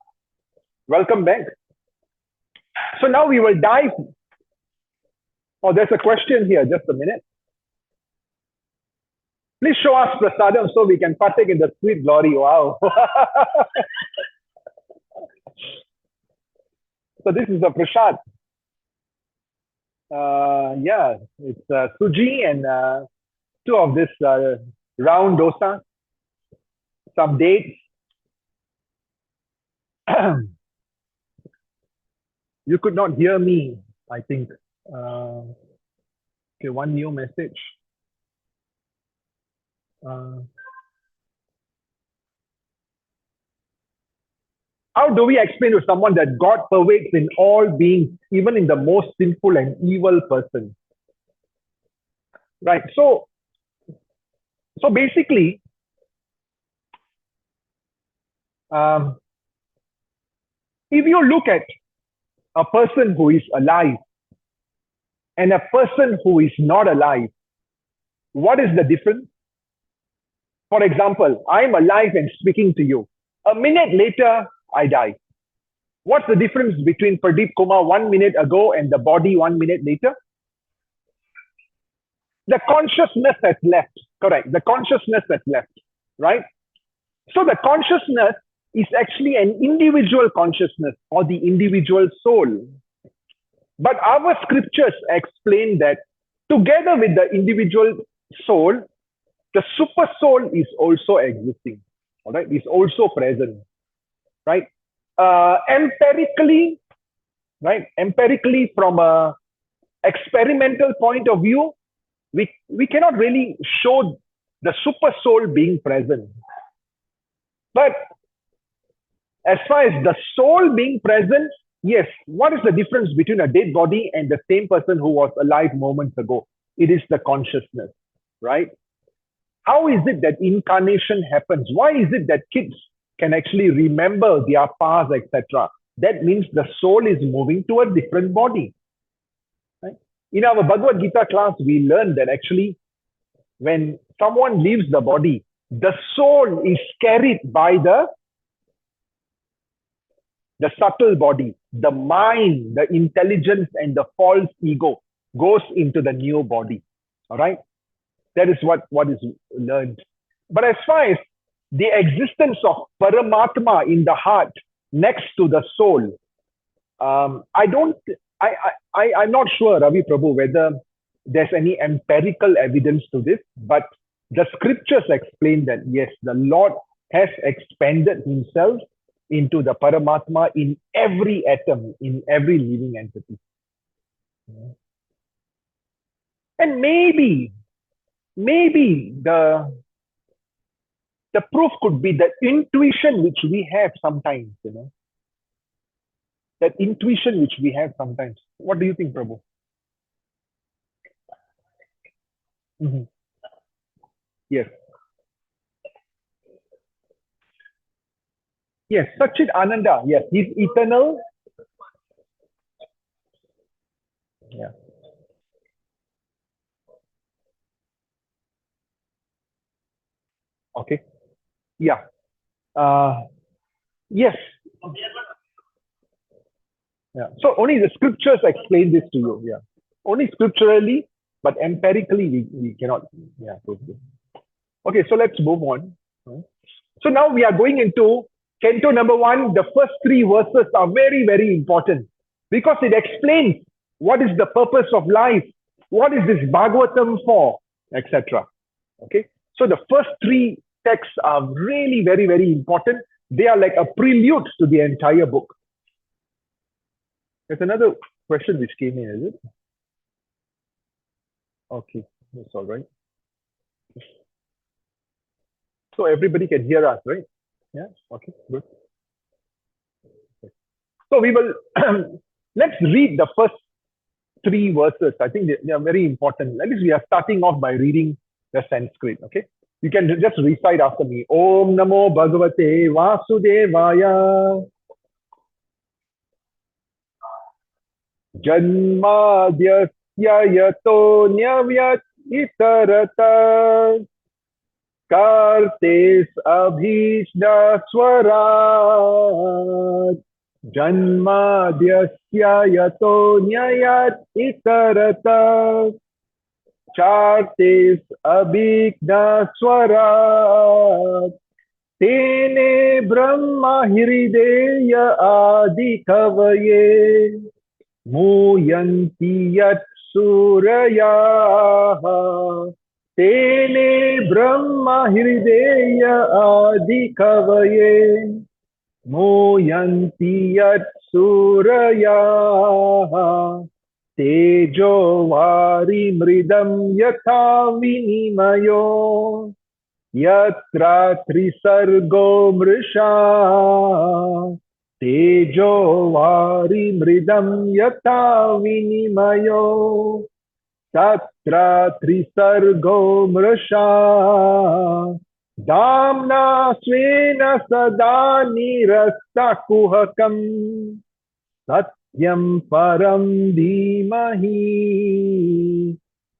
A: welcome back. So now we will dive. Oh, there's a question here. Just a minute. Please show us prasadam so we can partake in the sweet glory. Wow. So this is a prasad. Yeah, it's suji and two of this round dosa, some dates. You could not hear me, I think. Okay, one new message. How do we explain to someone that God pervades in all beings, even in the most sinful and evil person? Right. So basically, if you look at a person who is alive and a person who is not alive, what is the difference? For example, I'm alive and speaking to you. A minute later, I die. What's the difference between Pradeep Kumar 1 minute ago and the body 1 minute later? The consciousness has left. Correct. The consciousness has left. Right? So the consciousness is actually an individual consciousness or the individual soul. But our scriptures explain that together with the individual soul, the super soul is also existing. All right, is also present. Right? Empirically, right? Empirically, from a experimental point of view, we cannot really show the super soul being present. But as far as the soul being present, yes, what is the difference between a dead body and the same person who was alive moments ago? It is the consciousness, right? How is it that incarnation happens? Why is it that kids can actually remember their past, etc.? That means the soul is moving to a different body. Right? In our Bhagavad Gita class, we learned that actually when someone leaves the body, the soul is carried by the subtle body, the mind, the intelligence, and the false ego goes into the new body. All right? That is what is learned. But as far as the existence of Paramatma in the heart next to the soul, I'm not sure, Ravi Prabhu, whether there's any empirical evidence to this, but the scriptures explain that yes, the Lord has expanded himself into the Paramatma in every atom, in every living entity. And maybe the proof could be the intuition which we have sometimes, that intuition which we have sometimes. What do you think, Prabhu? Mm-hmm. Yes. Yes, Sachit Ananda. Yes, he's eternal. Yeah. Okay. Yeah. Yes. Yeah. So only the scriptures explain this to you. Yeah. Only scripturally, but empirically we cannot. Yeah. Okay. So let's move on. So now we are going into Canto number 1. The first 3 verses are very, very important because it explains what is the purpose of life, what is this Bhagavatam for, etc. Okay. So the first 3 texts are really very, very important. They are like a prelude to the entire book. There's another question which came in, is it? Okay, that's all right. So everybody can hear us, right? Yeah, okay, good. So we will, let's read the first 3 verses. I think they are very important. At least we are starting off by reading the Sanskrit, okay? You can just recite after me. Om Namo Bhagavate Vasudevaya. Janmadyasya yato nyavyath itarata Kartes abhishna swarat Janmadyasya yato nyayat ikarata Chartes abhishna swarat Tene brahma hrideya adi kavaye Muyanti yat suryaha Tene brahma hrideya adi kavaye Muyanti yat suryaha Tejo vari mridam yatha vinimayo Yatra trisargo mrisha Tejo vari mridam yatha vinimayo Tatra trisargo mrisha Damna svena sada nirasta kuhakam Satyam param dhimahi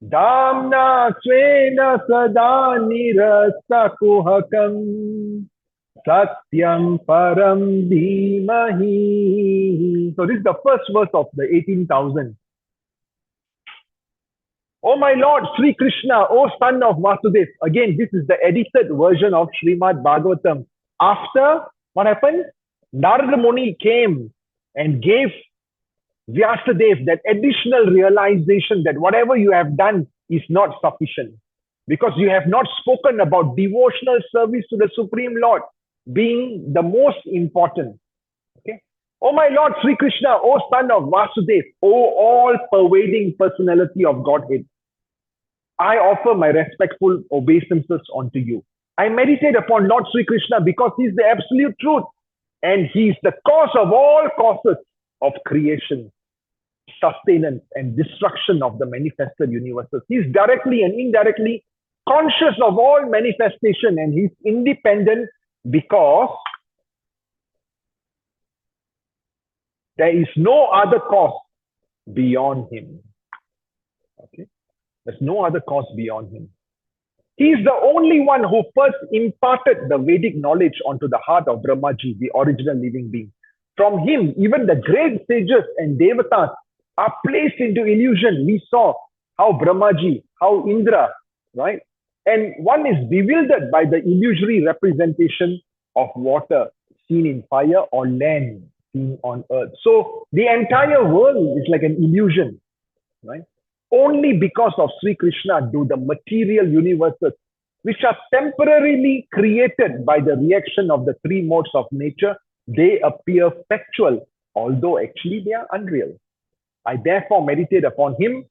A: Damna svena sada nirasta kuhakam Satyam param dhimahi. So this is the first verse of the 18,000. Oh my Lord, Sri Krishna, oh son of Vasudeva. Again, this is the edited version of Srimad Bhagavatam. After, what happened? Narada Muni came and gave Vyasadeva that additional realization that whatever you have done is not sufficient. Because you have not spoken about devotional service to the Supreme Lord being the most important. Okay. Oh my Lord Sri Krishna, oh son of Vasudeva, oh all-pervading personality of Godhead, I offer my respectful obeisances unto you. I meditate upon Lord Sri Krishna because he is the absolute truth and he is the cause of all causes of creation, sustenance and destruction of the manifested universes. He is directly and indirectly conscious of all manifestation and he is independent because there is no other cause beyond him. Okay? There's no other cause beyond him. He is the only one who first imparted the Vedic knowledge onto the heart of Brahmaji, the original living being. From him, even the great sages and devatas are placed into illusion. We saw how Brahmaji, how Indra, right? And one is bewildered by the illusory representation of water seen in fire or land seen on earth. So the entire world is like an illusion, right? Only because of Sri Krishna do the material universes, which are temporarily created by the reaction of the three modes of nature, they appear factual, although actually they are unreal. I therefore meditate upon him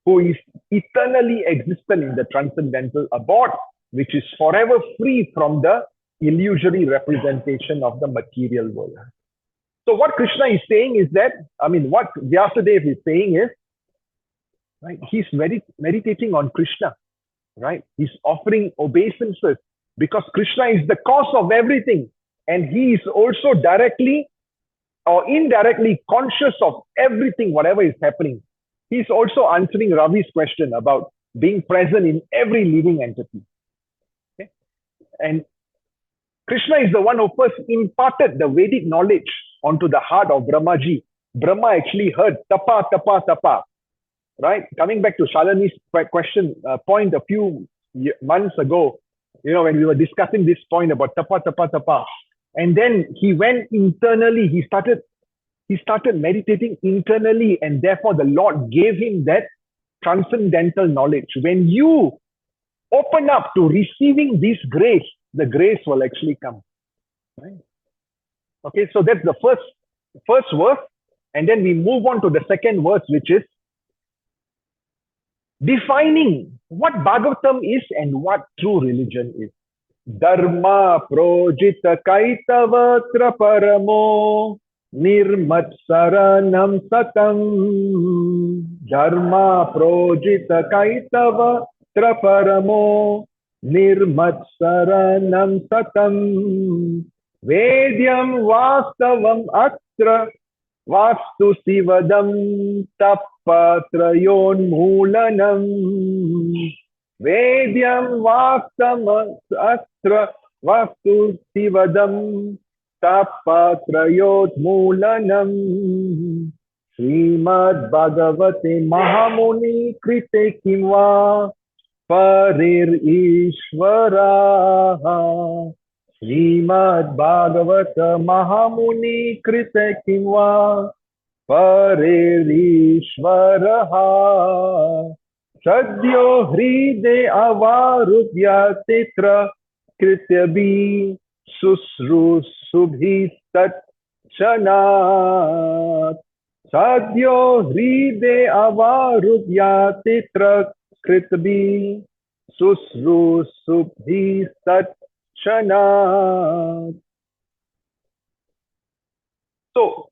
A: who is eternally existent in the transcendental abode, which is forever free from the illusory representation of the material world. So what Krishna is saying is that, what Vyasadeva is saying is, right, he's meditating on Krishna, right? He's offering obeisances because Krishna is the cause of everything. And he is also directly or indirectly conscious of everything, whatever is happening. He's also answering Ravi's question about being present in every living entity. Okay? And Krishna is the one who first imparted the Vedic knowledge onto the heart of Brahmaji. Brahma actually heard tapa, tapa, tapa. Right? Coming back to Shalini's point a few months ago, when we were discussing this point about tapa, tapa, tapa. And then he went internally, he started meditating internally, and therefore the Lord gave him that transcendental knowledge. When you open up to receiving this grace, the grace will actually come. Right? Okay, so that's the first verse. And then we move on to the second verse, which is defining what Bhagavatam is and what true religion is. Dharma projita kaitavatra paramo nirmat saranam satam. Dharma projita kaitavatra paramo nirmat saranam satam. Vedyam vastavam atra vastu sivadam tapatrayon mulanam. Vedyam Vaktam Astra Vastu Sivadam Tapatrayot Mulanam Srimad Bhagavate Mahamuni Krite Kimva Parir Ishvara Srimad Bhagavata Mahamuni Krite Kimva Parir Ishvara Sadyo Hride Avarubhya Tetra Krityabhi Susru Subhi Sat Chanat Sadyo Hride Avarubhya Tetra Krityabhi Susru Subhi Sat Chanat. So,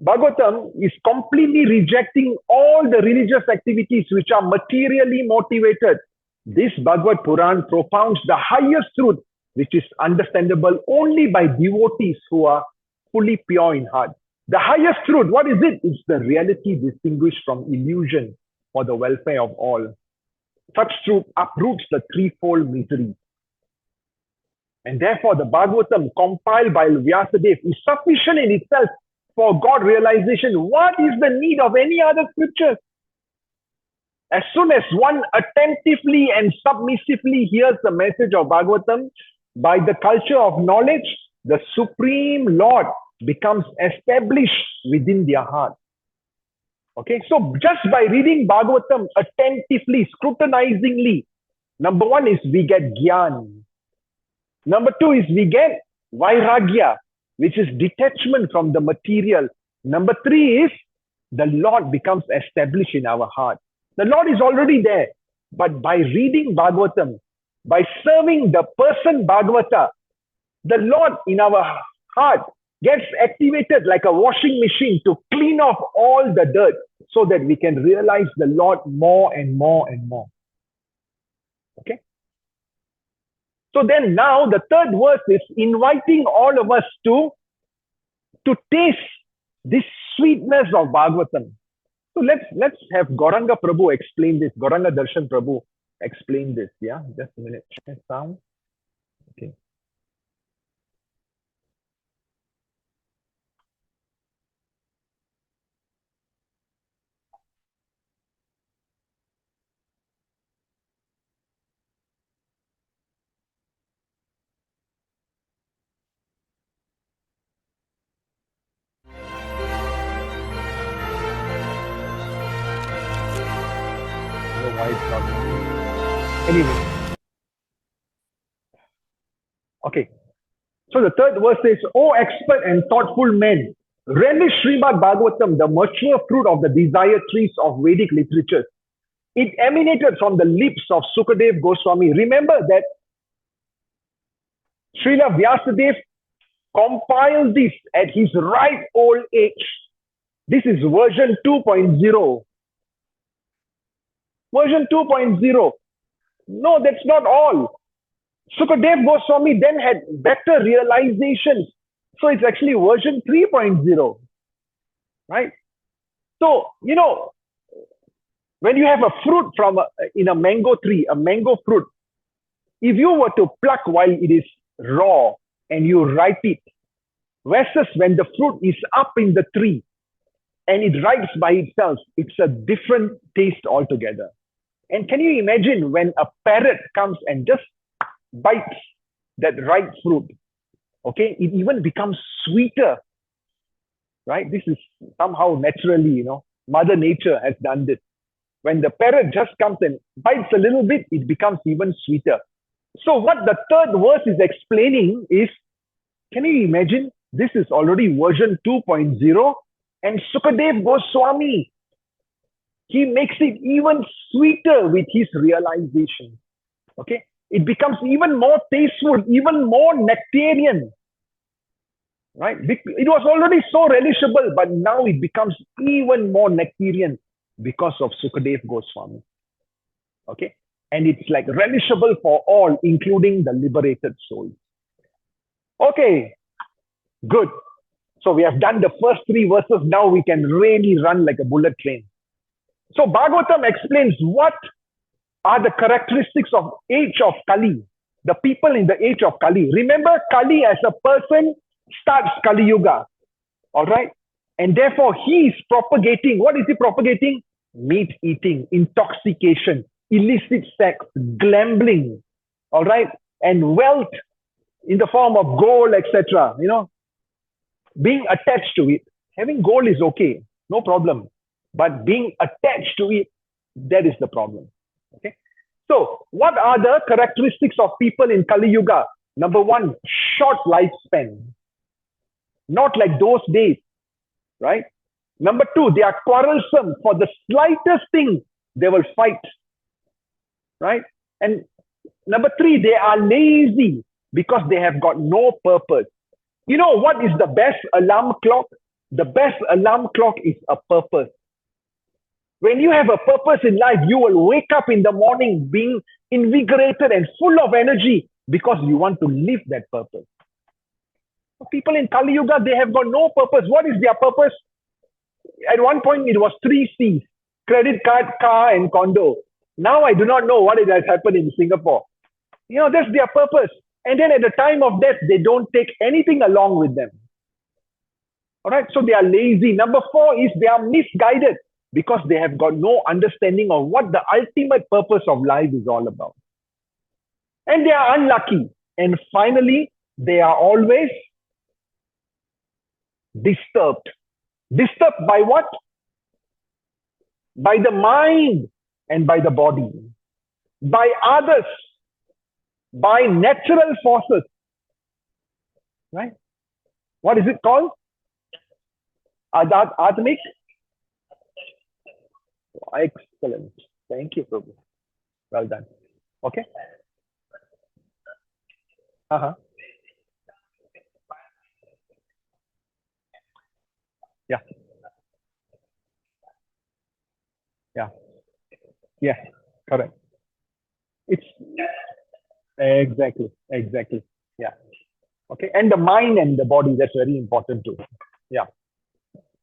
A: Bhagavatam is completely rejecting all the religious activities which are materially motivated. This Bhagavad Puran propounds the highest truth, which is understandable only by devotees who are fully pure in heart. The highest truth, what is it? It's the reality distinguished from illusion for the welfare of all. Such truth uproots the threefold misery. And therefore, the Bhagavatam compiled by Vyasadeva is sufficient in itself for God realization. What is the need of any other scriptures? As soon as one attentively and submissively hears the message of Bhagavatam, by the culture of knowledge, the Supreme Lord becomes established within their heart. Okay, so just by reading Bhagavatam attentively, scrutinizingly, number one is we get Gyan. Number two is we get Vairagya, which is detachment from the material. Number three is the Lord becomes established in our heart. The Lord is already there. But by reading Bhagavatam, by serving the person Bhagavata, the Lord in our heart gets activated like a washing machine to clean off all the dirt so that we can realize the Lord more and more and more. Okay? So then now the third verse is inviting all of us to taste this sweetness of Bhagavatam. So let's have Gauranga Prabhu explain this. Gauranga Darshan Prabhu explain this. Yeah, just a minute. Check sound. Okay. I don't know why it's not. Anyway. Okay. So the third verse says, O expert and thoughtful men, relish Srimad Bhagavatam, the mature fruit of the desired trees of Vedic literatures. It emanated from the lips of Sukadev Goswami. Remember that Srila Vyasadeva compiled this at his ripe old age. This is version 2.0. Version 2.0. No, that's not all. Sukadev Goswami then had better realizations. So it's actually version 3.0. Right? So, you know, when you have a fruit in a mango tree, a mango fruit, if you were to pluck while it is raw and you ripe it, versus when the fruit is up in the tree and it ripes by itself, it's a different taste altogether. And can you imagine when a parrot comes and just bites that ripe fruit? Okay, it even becomes sweeter, right? This is somehow naturally, you know, Mother Nature has done this. When the parrot just comes and bites a little bit, it becomes even sweeter. So what the third verse is explaining is, can you imagine? This is already version 2.0, and Sukadev Goswami, he makes it even sweeter with his realization. Okay, it becomes even more tasteful, even more nectarian. Right? It was already so relishable, but now it becomes even more nectarian because of Sukadev Goswami. Okay, and it's like relishable for all, including the liberated souls. Okay, good. So we have done the first three verses. Now we can really run like a bullet train. So Bhagavatam explains what are the characteristics of age of Kali. The people in the age of Kali. Remember, Kali as a person starts Kali Yuga. All right? And therefore, he is propagating. What is he propagating? Meat eating, intoxication, illicit sex, gambling. All right? And wealth in the form of gold, etc. You know, being attached to it. Having gold is okay, no problem. But being attached to it, that is the problem. Okay? So, what are the characteristics of people in Kali Yuga? Number one, short lifespan. Not like those days, right? Number two, they are quarrelsome. For the slightest thing, they will fight, right? And number three, they are lazy because they have got no purpose. You know what is the best alarm clock? The best alarm clock is a purpose. When you have a purpose in life, you will wake up in the morning being invigorated and full of energy because you want to live that purpose. People in Kali Yuga, they have got no purpose. What is their purpose? At one point, it was 3 C's: credit card, car, and condo. Now I do not know what has happened in Singapore. You know, that's their purpose. And then at the time of death, they don't take anything along with them. All right, so they are lazy. Number 4 is they are misguided because they have got no understanding of what the ultimate purpose of life is all about. And they are unlucky. And finally, they are always disturbed. Disturbed by what? By the mind and by the body. By others. By natural forces. Right? What is it called? Atmic? Excellent. Thank you, Prabhu. Well done. Okay. Yeah. Yeah. Yeah. Correct. It's exactly. Yeah. Okay. And the mind and the body, that's very important too. Yeah.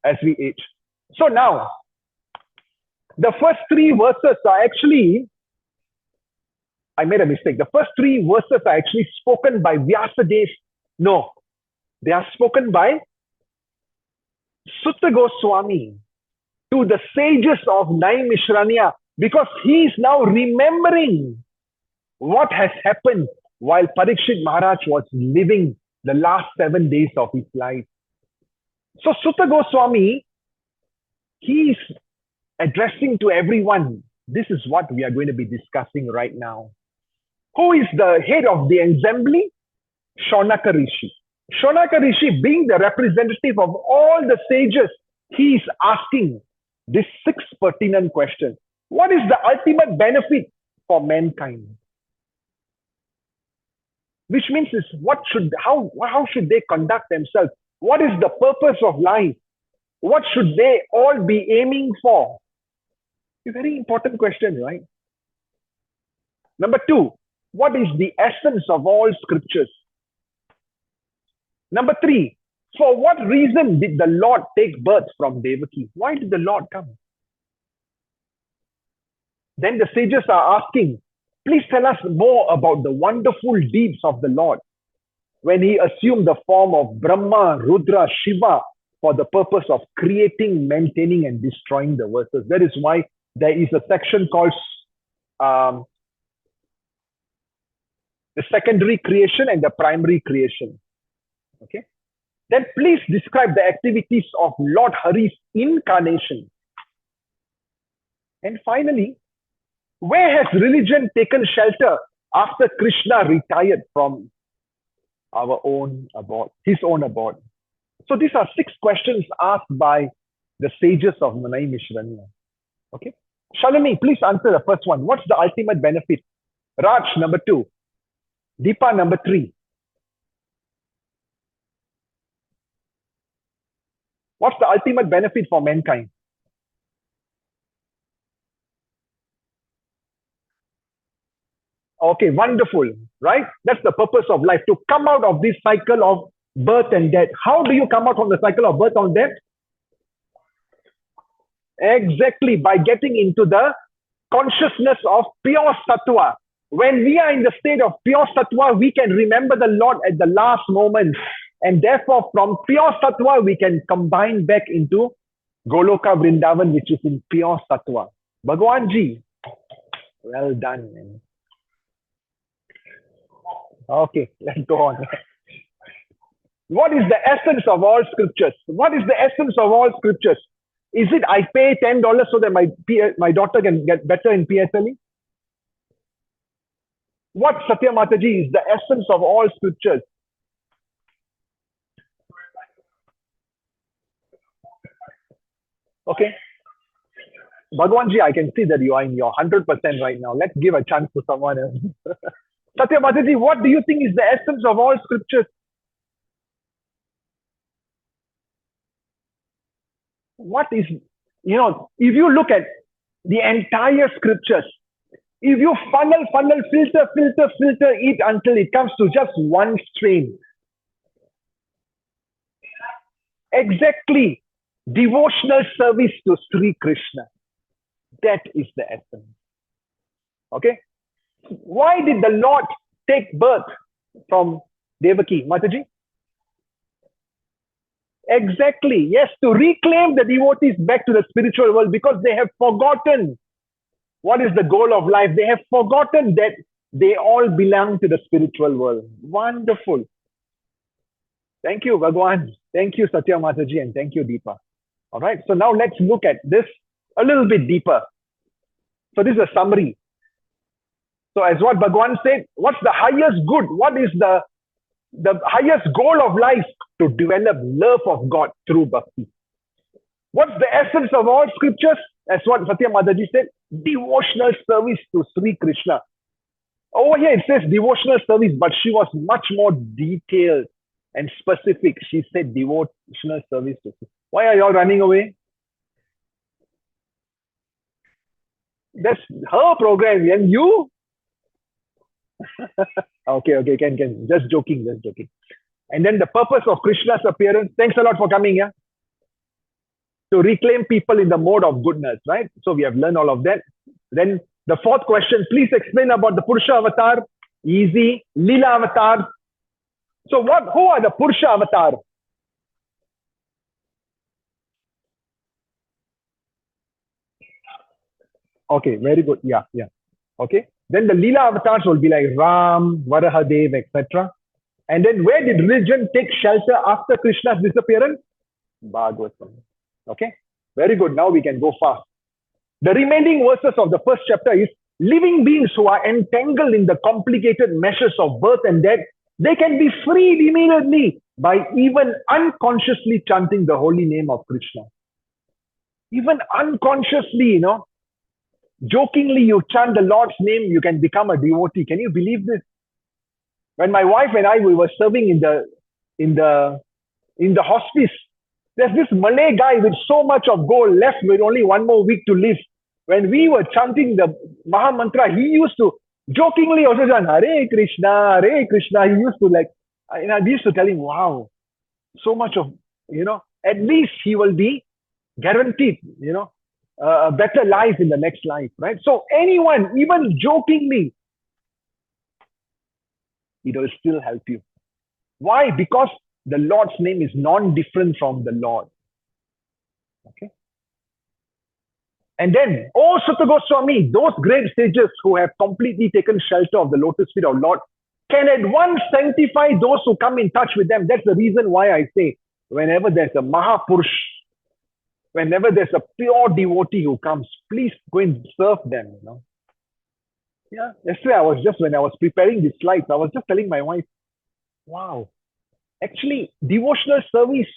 A: As we age. So now, the first 3 verses are actually, I made a mistake. The first 3 verses are actually spoken by Vyasadeva. No, they are spoken by Sutta Goswami to the sages of Naimishranya, because he is now remembering what has happened while Parikshit Maharaj was living the last 7 days of his life. So Sutta Goswami, he is addressing to everyone. This is what we are going to be discussing right now. Who is the head of the assembly? Shaunaka Rishi. Shaunaka Rishi, being the representative of all the sages, he is asking this 6 pertinent questions. What is the ultimate benefit for mankind? Which means is how should they conduct themselves? What is the purpose of life? What should they all be aiming for? A very important question, right? Number 2, what is the essence of all scriptures? Number 3, for what reason did the Lord take birth from Devaki? Why did the Lord come? Then the sages are asking, please tell us more about the wonderful deeds of the Lord when he assumed the form of Brahma, Rudra, Shiva for the purpose of creating, maintaining, and destroying the verses. That is why there is a section called the secondary creation and the primary creation. Okay. Then please describe the activities of Lord Hari's incarnation. And finally, where has religion taken shelter after Krishna retired from his own abode? So these are 6 questions asked by the sages of Naimishranya. Okay. Shalini, please answer the first one. What's the ultimate benefit? Raj, number 2. Deepa, number 3. What's the ultimate benefit for mankind? Okay, wonderful, right? That's the purpose of life, to come out of this cycle of birth and death. How do you come out from the cycle of birth and death? Exactly, by getting into the consciousness of pure sattva. When we are in the state of pure sattva, we can remember the Lord at the last moment. And therefore, from pure sattva, we can combine back into Goloka Vrindavan, which is in pure sattva. Bhagwanji, well done, man. Okay, let's go on. What is the essence of all scriptures? What is the essence of all scriptures? Is it I pay $10 so that my daughter can get better in PSLE? What, Satya Mataji, is the essence of all scriptures? Okay. Bhagwanji, I can see that you are in your 100% right now. Let's give a chance to someone else. Satya Mataji, what do you think is the essence of all scriptures? What is, if you look at the entire scriptures, if you funnel, filter it until it comes to just one stream. Exactly. Devotional service to Sri Krishna. That is the essence. Okay? Why did the Lord take birth from Devaki? Mataji? Exactly. Yes, to reclaim the devotees back to the spiritual world, because they have forgotten what is the goal of life. They have forgotten that they all belong to the spiritual world. Wonderful. Thank you, Bhagwan. Thank you, Satya Mataji, and thank you, Deepa. All right. So now let's look at this a little bit deeper. So this is a summary. So as what Bhagwan said, what's the highest good? What is the highest goal of life? To develop love of God through bhakti. What's the essence of all scriptures? As what Satya Mataji said, devotional service to Sri Krishna. Over here it says devotional service, but she was much more detailed and specific. She said devotional service to Sri. Why are you all running away? That's her program, and you? Okay, can. Just joking. And then the purpose of Krishna's appearance. Thanks a lot for coming, yeah? To reclaim people in the mode of goodness, right? So we have learned all of that. Then the fourth question, please explain about the Purusha avatar. Easy. Lila avatar. So who are the Purusha avatar? Okay, very good. Yeah. Okay. Then the Leela avatars will be like Ram, Varahadev, etc. And then where did religion take shelter after Krishna's disappearance? Bhagavatam. Okay. Very good. Now we can go fast. The remaining verses of the first chapter is living beings who are entangled in the complicated meshes of birth and death. They can be freed immediately by even unconsciously chanting the holy name of Krishna. Even unconsciously, jokingly you chant the Lord's name, you can become a devotee. Can you believe this? When my wife and I, we were serving in the hospice, there's this Malay guy with so much of gold left with only one more week to live. When we were chanting the Maha Mantra, he used to jokingly also chant Hare Krishna, Hare Krishna. He used to we used to tell him, wow, so much of, at least he will be guaranteed, a better life in the next life, right? So anyone, even jokingly, it will still help you. Why? Because the Lord's name is non-different from the Lord. Okay. And then, Sutta Goswami, those great sages who have completely taken shelter of the lotus feet of Lord can at once sanctify those who come in touch with them. That's the reason why I say, whenever there's a Mahapurush, whenever there's a pure devotee who comes, please go and serve them, Yeah. Yesterday, when I was preparing these slides, I was just telling my wife, wow, actually, devotional service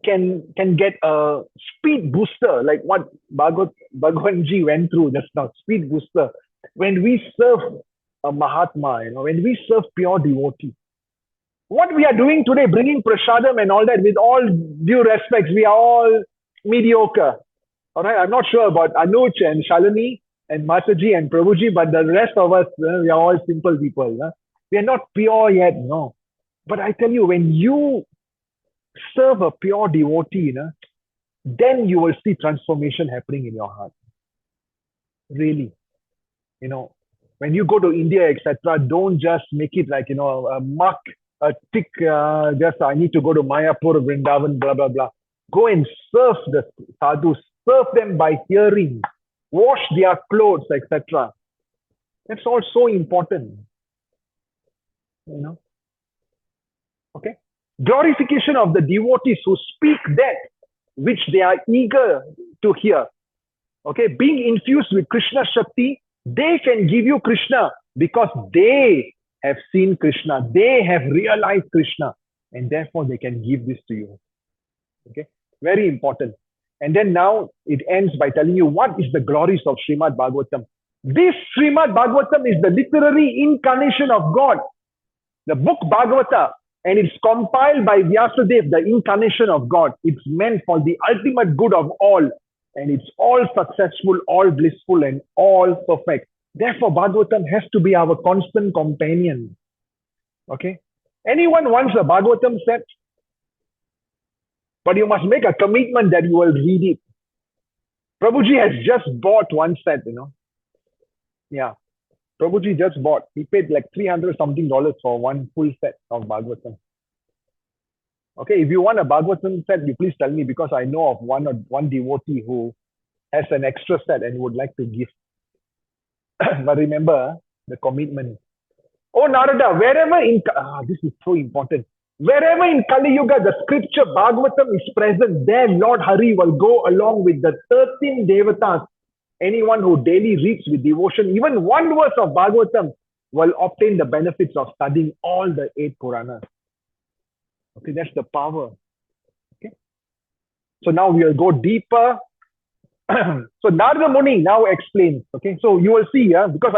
A: can get a speed booster, like what Bhagwanji went through just now, speed booster. When we serve a Mahatma, when we serve pure devotee. What we are doing today, bringing prasadam and all that, with all due respects, we are all mediocre. All right, I'm not sure about Anuj and Shalini and Mataji and Prabhuji, but the rest of us, we are all simple people. We are not pure yet, no. But I tell you, when you serve a pure devotee, then you will see transformation happening in your heart. Really. when you go to India, etc., don't just make it like, a mark, a tick, just I need to go to Mayapur, Vrindavan, blah, blah, blah. Go and serve the sadhus, serve them by hearing, wash their clothes, etc. That's all so important. Okay. Glorification of the devotees who speak that which they are eager to hear. Okay. Being infused with Krishna Shakti, they can give you Krishna because they have seen Krishna. They have realized Krishna. And therefore they can give this to you. Okay. Very important. And then now it ends by telling you what is the glories of Srimad Bhagavatam. This Srimad Bhagavatam is the literary incarnation of God. The book Bhagavata, and it's compiled by Vyasadeva, the incarnation of God. It's meant for the ultimate good of all. And it's all successful, all blissful, and all perfect. Therefore, Bhagavatam has to be our constant companion. Okay? Anyone wants a Bhagavatam set? But you must make a commitment that you will read it. Prabhuji has just bought one set, Yeah. Prabhuji just bought. He paid like $300 something for one full set of Bhagavatam. Okay, if you want a Bhagavatam set, you please tell me, because I know of one devotee who has an extra set and would like to give. But remember the commitment. Oh Narada, wherever this is so important. Wherever in Kali Yuga the scripture Bhagavatam is present, there Lord Hari will go along with the 13 devatas. Anyone who daily reads with devotion, even one verse of Bhagavatam, will obtain the benefits of studying all the 8 Puranas. Okay, that's the power. Okay. So now we will go deeper. So Narada Muni now explains. Okay, so you will see here, because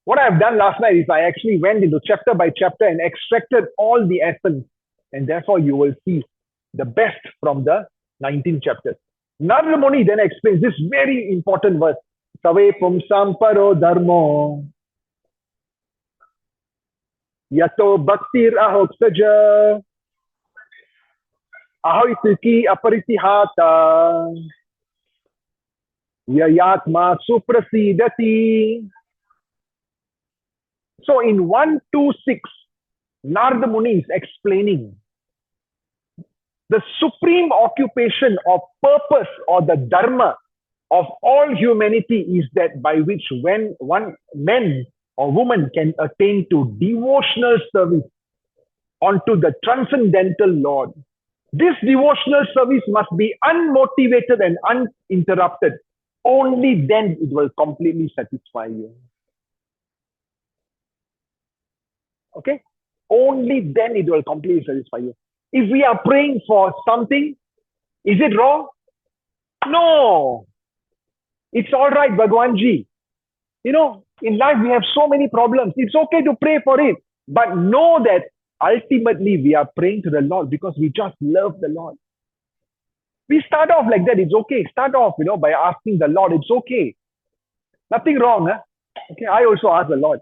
A: what I have done last night is I actually went into chapter by chapter and extracted all the essence. And therefore you will see the best from the 19 chapters. Narada Muni then explains this very important verse. Save pumsam paro dharmo yato bhaktir ahoksaja ahoitiki aparitihata yayatma suprasidati. So in 126, Narada Muni is explaining the supreme occupation of purpose or the dharma of all humanity is that by which when one man or woman can attain to devotional service unto the transcendental Lord. This devotional service must be unmotivated and uninterrupted. Only then it will completely satisfy you. Okay? Only then it will completely satisfy you. If we are praying for something, is it wrong? No. It's all right, Bhagwanji. In life we have so many problems. It's okay to pray for it. But know that ultimately we are praying to the Lord because we just love the Lord. We start off like that. It's okay. Start off, by asking the Lord. It's okay. Nothing wrong. Huh? Okay, I also ask the Lord.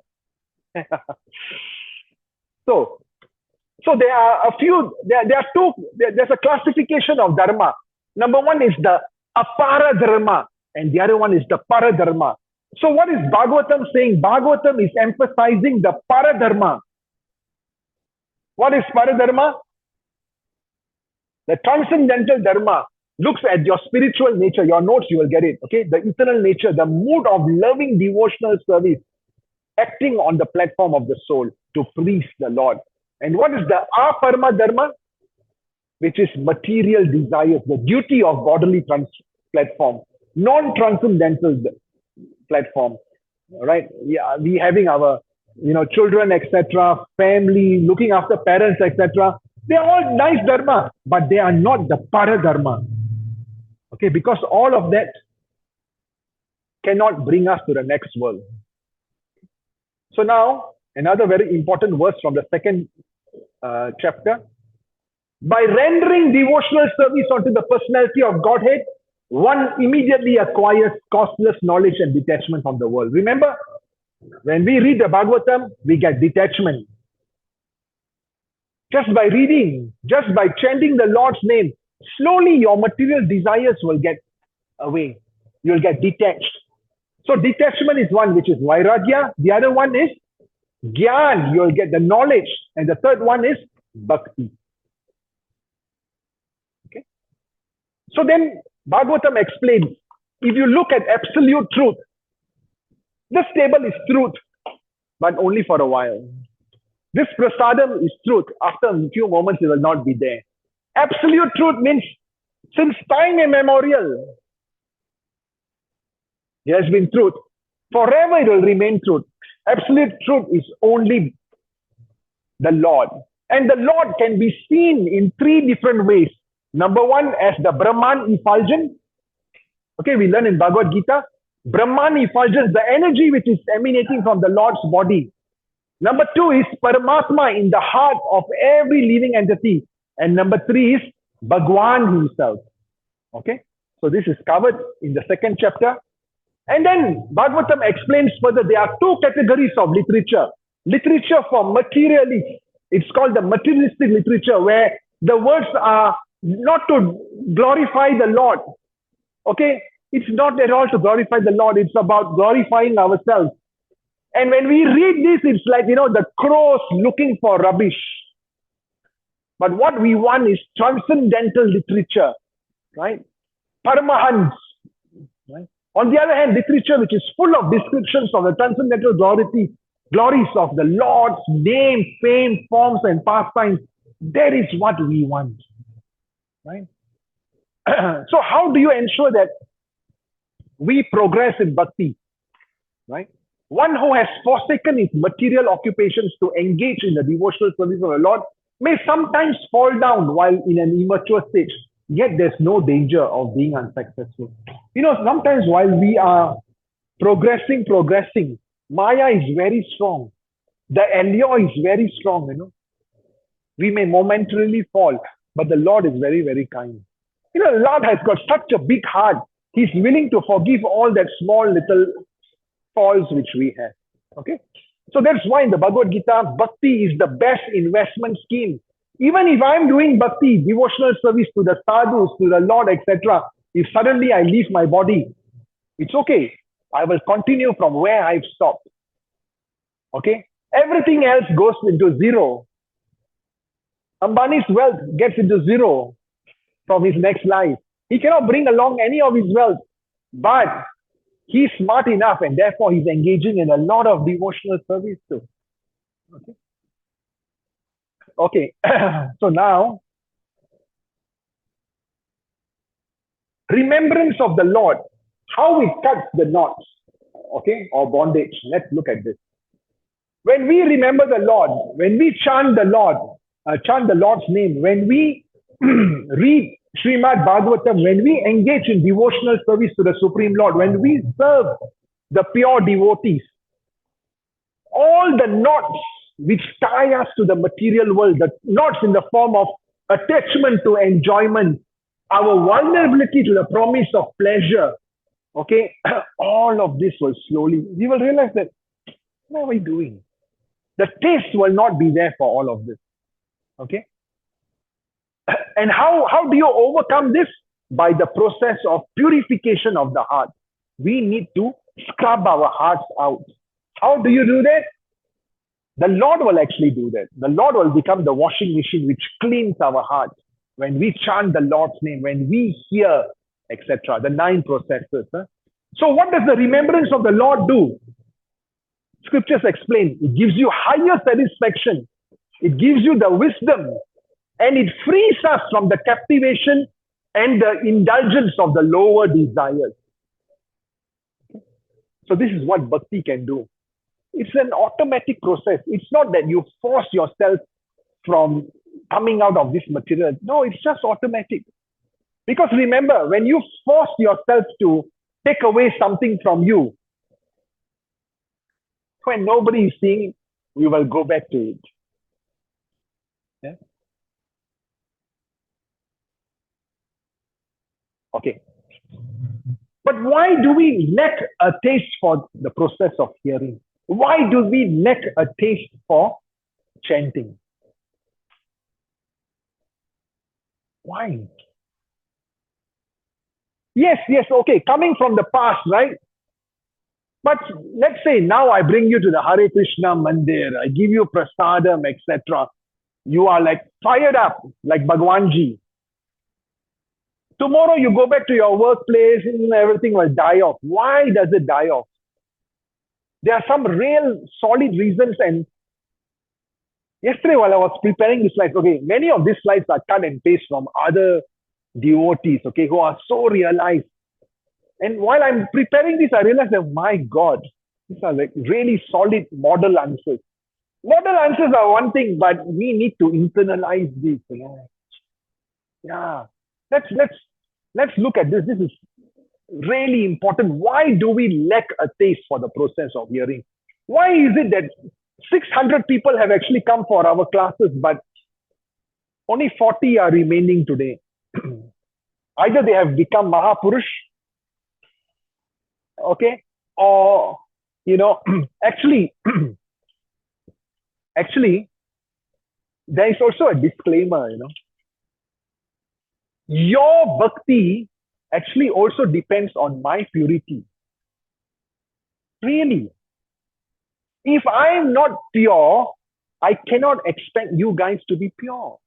A: So there are a few, there's a classification of dharma. Number one is the apara dharma, and the other one is the para dharma. So what is Bhagavatam saying? Bhagavatam is emphasizing the para dharma. What is para dharma? The transcendental dharma looks at your spiritual nature. Your notes, you will get it. Okay, the eternal nature, the mood of loving devotional service, acting on the platform of the soul to please the Lord. And what is the aparma dharma? Which is material desires, the duty of bodily platform, non-transcendental platform. Right? Yeah, we having our children, etc., family, looking after parents, etc. They are all nice dharma, but they are not the para dharma. Okay, because all of that cannot bring us to the next world. So now, another very important verse from the second chapter. By rendering devotional service unto the personality of Godhead, one immediately acquires costless knowledge and detachment from the world. Remember, when we read the Bhagavatam, we get detachment. Just by reading, just by chanting the Lord's name, slowly your material desires will get away. You'll get detached. So detachment is one, which is vairagya. The other one is gyan. You'll get the knowledge. And the third one is bhakti. Okay. So then Bhagavatam explains, if you look at absolute truth, this table is truth, but only for a while. This prasadam is truth. After a few moments, it will not be there. Absolute truth means since time immemorial, it has been truth. Forever it will remain truth. Absolute truth is only the Lord. And the Lord can be seen in three different ways. Number one, as the Brahman effulgence. Okay, we learn in Bhagavad Gita. Brahman effulgence, the energy which is emanating from the Lord's body. Number two is Paramatma in the heart of every living entity. And number three is Bhagwan himself. Okay, so this is covered in the second chapter. And then Bhagavatam explains further, there are two categories of literature. Literature for materialists. It's called the materialistic literature, where the words are not to glorify the Lord. Okay, it's not at all to glorify the Lord. It's about glorifying ourselves. And when we read this, it's like, the crows looking for rubbish. But what we want is transcendental literature, right? Paramahans, right? On the other hand, literature which is full of descriptions of the transcendental glories of the Lord's name, fame, forms, and pastimes. That is what we want, right? So how do you ensure that we progress in bhakti, right? One who has forsaken his material occupations to engage in the devotional service of the Lord may sometimes fall down while in an immature stage, yet there's no danger of being unsuccessful. Sometimes while we are progressing, Maya is very strong. The allure is very strong, We may momentarily fall, but the Lord is very, very kind. The Lord has got such a big heart. He's willing to forgive all that small little falls which we have. Okay? So that's why in the Bhagavad Gita, bhakti is the best investment scheme. Even if I'm doing bhakti, devotional service to the sadhus, to the Lord, etc., if suddenly I leave my body, it's okay. I will continue from where I've stopped. Okay? Everything else goes into zero. Ambani's wealth gets into zero from his next life. He cannot bring along any of his wealth, but he's smart enough and therefore he's engaging in a lot of devotional service too. Okay. So now, remembrance of the Lord, how it cuts the knots, okay, or bondage. Let's look at this. When we remember the Lord, when we chant the Lord's name, when we read Srimad Bhagavatam, when we engage in devotional service to the Supreme Lord, when we serve the pure devotees, all the knots which tie us to the material world, the knots in the form of attachment to enjoyment, our vulnerability to the promise of pleasure, okay, all of this will slowly, we will realize that, what are we doing? The taste will not be there for all of this, okay? And how do you overcome this? By the process of purification of the heart. We need to scrub our hearts out. How do you do that? The Lord will actually do that. The Lord will become the washing machine which cleans our hearts. When we chant the Lord's name, when we hear, etc., the 9 processes. So what does the remembrance of the Lord do? Scriptures explain. It gives you higher satisfaction. It gives you the wisdom. And it frees us from the captivation and the indulgence of the lower desires. So this is what bhakti can do. It's an automatic process. It's not that you force yourself from coming out of this material. No, it's just automatic. Because remember, when you force yourself to take away something from you, when nobody is seeing, we will go back to it. Yeah? Okay. But why do we lack a taste for the process of hearing? Why do we lack a taste for chanting? Why? Yes, okay. Coming from the past, right? But let's say now I bring you to the Hare Krishna Mandir, I give you prasadam, etc. You are like fired up, like Bhagwanji. Tomorrow you go back to your workplace and everything will die off. Why does it die off? There are some real solid reasons. And yesterday while I was preparing the slides, okay, many of these slides are cut and paste from other devotees, okay, who are so realized. And while I'm preparing this, I realized that, my God, these are like really solid model answers. Model answers are one thing, but we need to internalize this. Yeah. Let's look at this. This is really important. Why do we lack a taste for the process of hearing? Why is it that 600 people have actually come for our classes, but only 40 are remaining today? Either they have become Mahapurush, okay, or, actually, there is also a disclaimer, Your bhakti actually also depends on my purity. Really. If I'm not pure, I cannot expect you guys to be pure.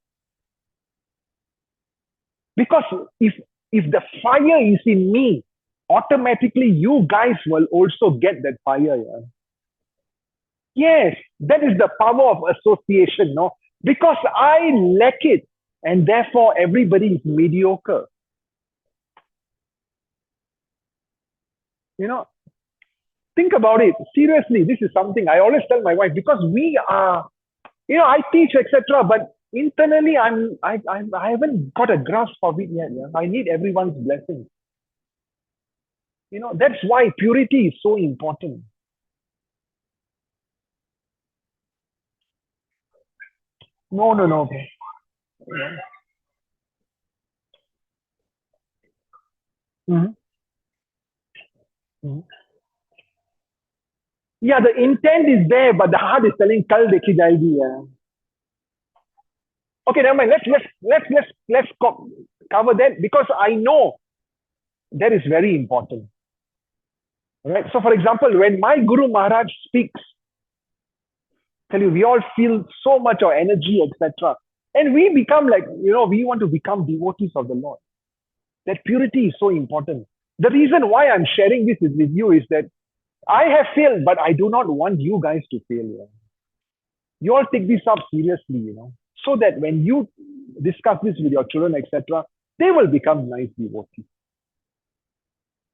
A: Because if the fire is in me, automatically you guys will also get that fire. Yeah? Yes, that is the power of association, no? Because I lack it, and therefore everybody is mediocre. Think about it. Seriously, this is something I always tell my wife, because we are, I teach, etc. But internally, I haven't got a grasp of it yet. Yeah? I need everyone's blessing. That's why purity is so important. No. Yeah. Mm-hmm. Mm-hmm. Yeah, the intent is there, but the heart is telling kal dekhi jayegi. Yeah. Okay, never mind. Let's cover that, because I know that is very important. Right? So, for example, when my Guru Maharaj speaks, tell you, we all feel so much of energy, etc. And we become like, we want to become devotees of the Lord. That purity is so important. The reason why I'm sharing this with you is that I have failed, but I do not want you guys to fail. Yeah? You all take this up seriously, so that when you discuss this with your children, etc., they will become nice devotees.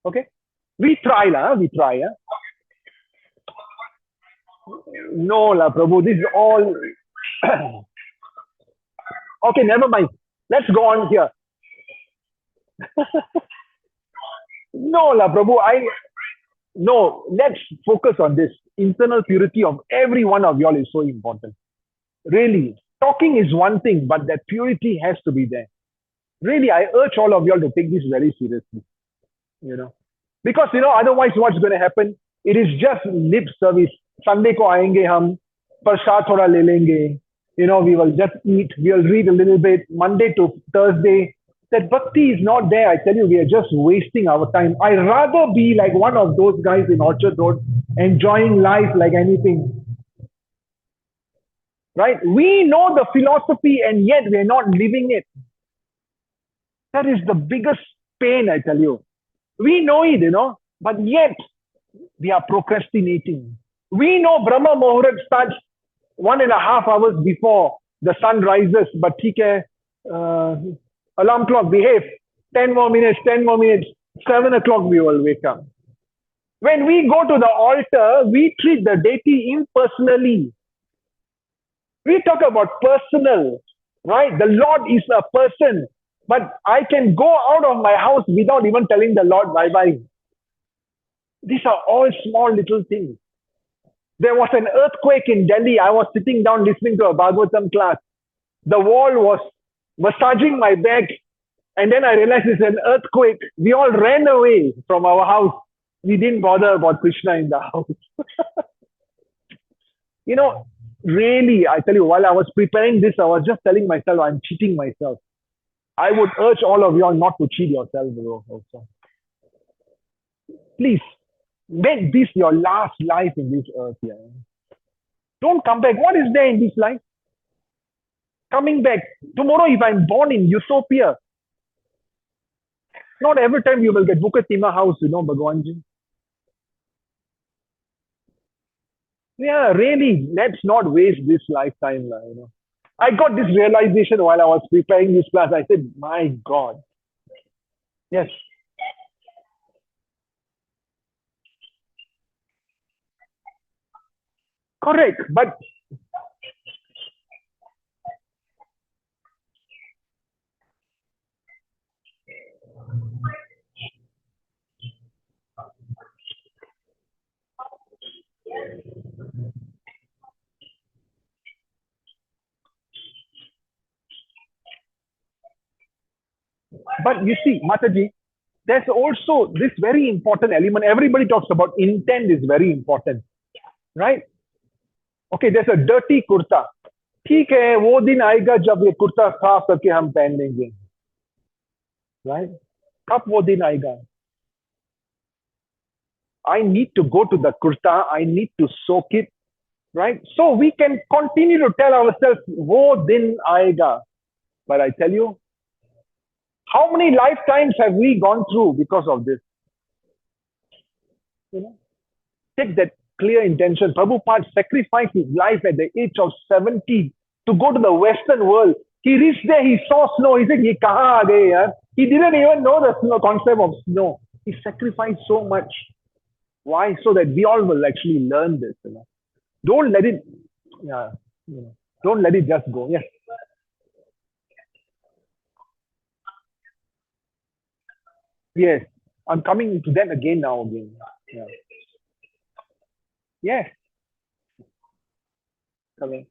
A: Okay? We try. Yeah? No, Prabhu, this is all... Okay, never mind. Let's go on here. No, Prabhu, No, let's focus on this. Internal purity of every one of y'all is so important. Really, talking is one thing, but that purity has to be there. Really, I urge all of y'all to take this very seriously. Because, otherwise what's going to happen? It is just lip service. Sunday ko aayenge hum, prasad thoda le lenge. We will just eat, we will read a little bit, Monday to Thursday. That bhakti is not there. I tell you, we are just wasting our time. I'd rather be like one of those guys in Orchard Road, enjoying life like anything. Right? We know the philosophy and yet we're not living it. That is the biggest pain, I tell you. We know it, but yet we are procrastinating. We know Brahma Muhurat starts 1.5 hours before the sun rises, but alarm clock, behave. 10 more minutes. 7 o'clock we will wake up. When we go to the altar, we treat the deity impersonally. We talk about personal, right? The Lord is a person, but I can go out of my house without even telling the Lord bye-bye. These are all small little things. There was an earthquake in Delhi. I was sitting down listening to a Bhagavatam class. The wall was massaging my back. And then I realized it's an earthquake. We all ran away from our house. We didn't bother about Krishna in the house. Really, I tell you, while I was preparing this, I was just telling myself, I'm cheating myself. I would urge all of you all not to cheat yourself, bro, also. Please, Make this your last life in this earth. Yeah. Don't come back. What is there in this life? Coming back. Tomorrow, if I'm born in utopia, not every time you will get Bukatima house, Bhagwanji. Yeah, really, let's not waste this lifetime. I got this realization while I was preparing this class. I said, my God. Yes. Correct. But you see, Mataji, there's also this very important element. Everybody talks about intent is very important, right? Okay, there's a dirty kurta. ठीक है, वो दिन आएगा जब ये कुर्ता साफ करके हम पहन लेंगे, right? कब वो दिन आएगा? I need to go to the kurta. I need to soak it, right? So we can continue to tell ourselves, wo din aega. But I tell you, how many lifetimes have we gone through because of this? Take that clear intention. Prabhupada sacrificed his life at the age of 70 to go to the Western world. He reached there, he saw snow. He said, "Ye kahan aa gaye, yaar?" He didn't even know the concept of snow. He sacrificed so much. Why? So that we all will actually learn this. Don't let it, don't let it just go. Yes. Yes. I'm coming to them again now. Yeah. Yes. Coming.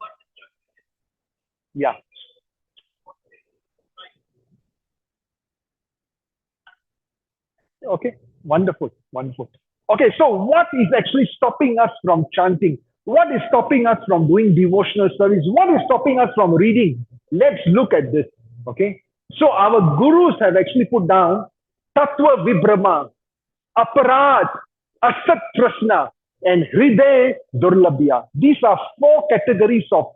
A: Yeah. Okay. Wonderful. Wonderful. Okay, so what is actually stopping us from chanting? What is stopping us from doing devotional service? What is stopping us from reading? Let's look at this, okay? So our gurus have actually put down Tattva Vibrama, Aparat, Asat Prasna, and Hriday Durlabhya. These are 4 categories of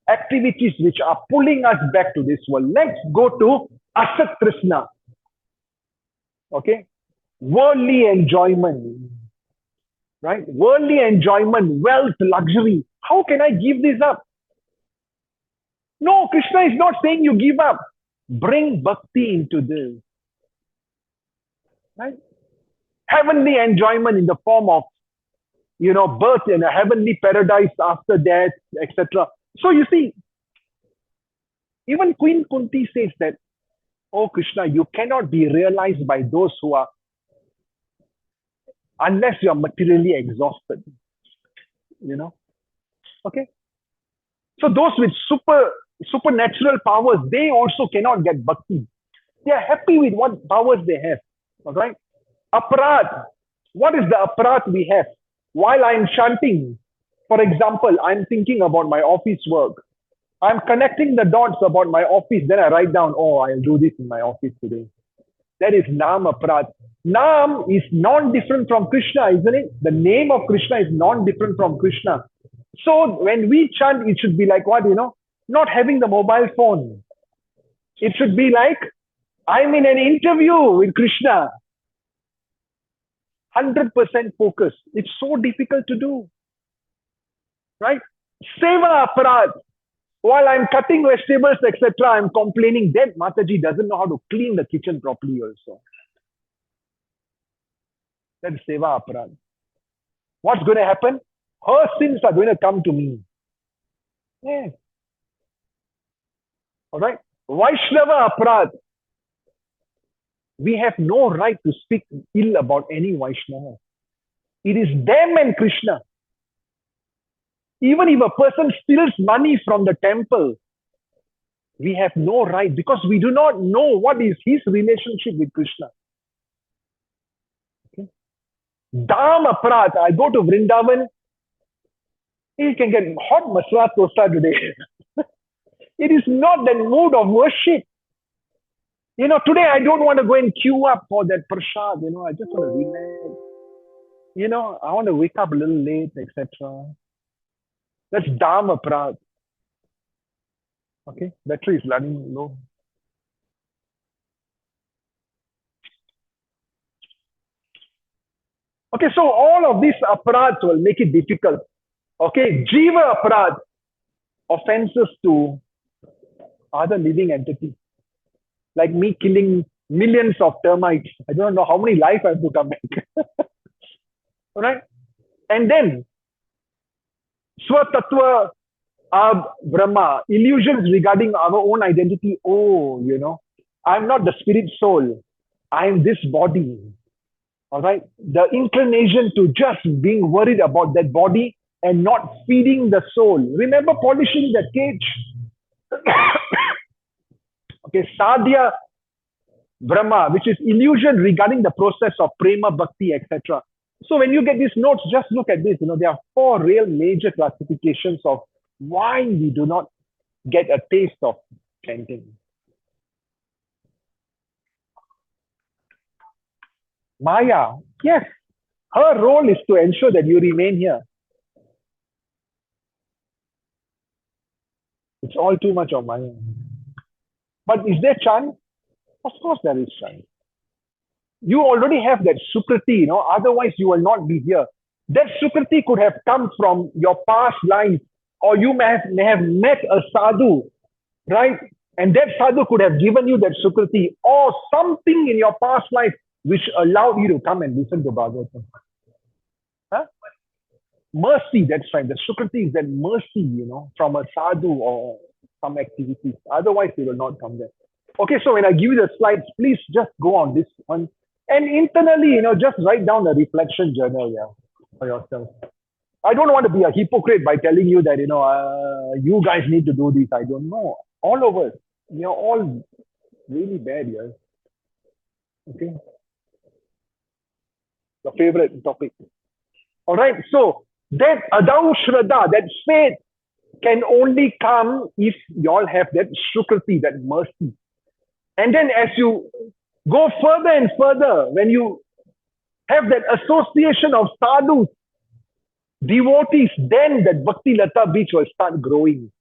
A: activities which are pulling us back to this world. Let's go to Asat Prasna, okay? Worldly enjoyment, right? Worldly enjoyment, wealth, luxury. How can I give this up? No, Krishna is not saying you give up. Bring bhakti into this, right? Heavenly enjoyment in the form of, birth in a heavenly paradise after death, etc. So you see, even Queen Kunti says that, oh Krishna, you cannot be realized by those who are, unless you are materially exhausted, okay? So those with supernatural powers, they also cannot get bhakti. They are happy with what powers they have, all right? Aparat, what is the aparat we have? While I'm chanting, for example, I'm thinking about my office work. I'm connecting the dots about my office, then I write down, oh, I'll do this in my office today. That is Nam Aparat. Nam is non-different from Krishna, isn't it? The name of Krishna is non-different from Krishna. So when we chant, it should be like what, not having the mobile phone. It should be like, I'm in an interview with Krishna. 100% focus. It's so difficult to do, right? Seva Aparat. While I'm cutting vegetables, etc., I'm complaining that Mataji doesn't know how to clean the kitchen properly also. That is Seva Aparat. What's going to happen? Her sins are going to come to me. Yeah. All right? Vaishnava Aparat. We have no right to speak ill about any Vaishnava. It is them and Krishna. Even if a person steals money from the temple, we have no right because we do not know what is his relationship with Krishna. Okay? Dham Aparat. I go to Vrindavan, you can get hot masala dosa today. It is not the mood of worship. Today I don't want to go and queue up for that prasad. I just want to relax. I want to wake up a little late, etc. That's dharma prad. Okay, battery is running low. Okay, so all of these aparads will make it difficult. Okay, jiva aparad, offenses to other living entities. Like me killing millions of termites. I don't know how many lives I have to come back. All right? And then, Swatattva Brahma, illusions regarding our own identity. Oh, I'm not the spirit soul. I'm this body. All right? The inclination to just being worried about that body and not feeding the soul. Remember polishing the cage? Okay, Sadhya Brahma, which is illusion regarding the process of prema, bhakti, etc. So when you get these notes, just look at this. There are 4 real major classifications of why we do not get a taste of chanting. Maya, yes, her role is to ensure that you remain here. It's all too much of Maya. But is there chant? Of course there is chant. You already have that sukriti, otherwise you will not be here. That sukriti could have come from your past life, or you may have met a sadhu, right? And that sadhu could have given you that sukriti, or something in your past life which allowed you to come and listen to Bhagavatam. Huh? Mercy, that's right. The sukriti is that mercy, from a sadhu or some activities. Otherwise, you will not come there. Okay, so when I give you the slides, please just go on this one. And internally, just write down a reflection journal for yourself. I don't want to be a hypocrite by telling you that, you guys need to do this. I don't know. All of us, you're all really bad here. Okay. Your favorite topic. All right. So that adau shraddha, that faith can only come if you all have that sukriti, that mercy. And then as you go further and further, when you have that association of sadhus, devotees, then that bhakti lata beach will start growing.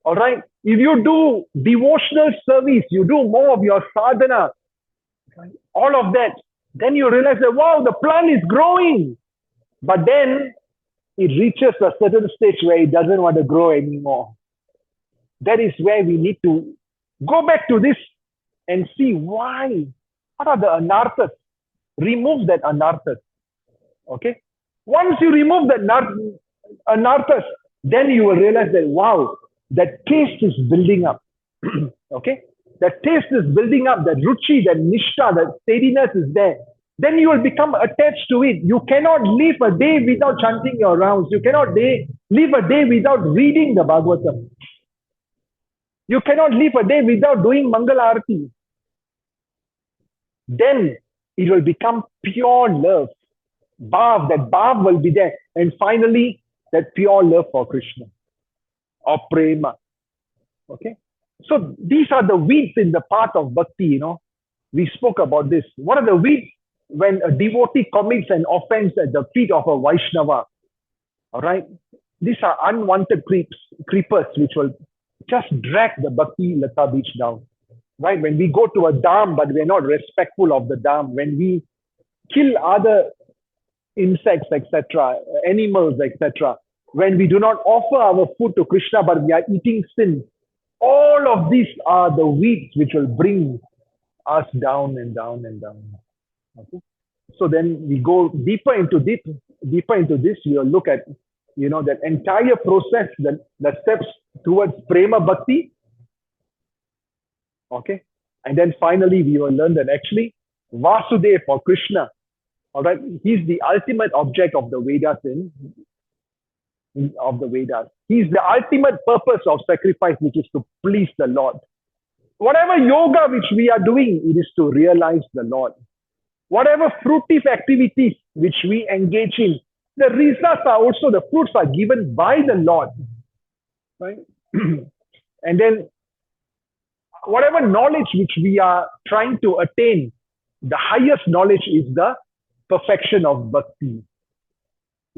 A: All right. If you do devotional service, you do more of your sadhana, all of that, then you realize that, wow, the plant is growing. But then it reaches a certain stage where it doesn't want to grow anymore. That is where we need to go back to this and see why. What are the anarthas? Remove that anarthas. Okay? Once you remove that anarthas, then you will realize that, wow, that taste is building up. Okay? That taste is building up, that ruchi, that nishtha, that steadiness is there. Then you will become attached to it. You cannot live a day without chanting your rounds. You cannot live a day without reading the Bhagavatam. You cannot live a day without doing Mangala Arati. Then it will become pure love. Bhav, that bhav will be there. And finally, that pure love for Krishna or prema. Okay? So these are the weeds in the path of bhakti, We spoke about this. What are the weeds? When a devotee commits an offense at the feet of a Vaishnava. All right? These are unwanted creepers which will just drag the bhakti lata beach down. Right? When we go to a dam, but we're not respectful of the dam, when we kill other insects, etc., animals, etc., when we do not offer our food to Krishna, but we are eating sin, all of these are the weeds which will bring us down and down and down. Okay? So then we go deeper into this, we will look at, that entire process, the steps towards prema bhakti. Okay. And then finally, we will learn that actually Vasudeva for Krishna, all right, he's the ultimate object of the Vedas He's the ultimate purpose of sacrifice, which is to please the Lord. Whatever yoga which we are doing, it is to realize the Lord. Whatever fruitive activities which we engage in, the results are also, the fruits are given by the Lord. Right? And then whatever knowledge which we are trying to attain, the highest knowledge is the perfection of bhakti.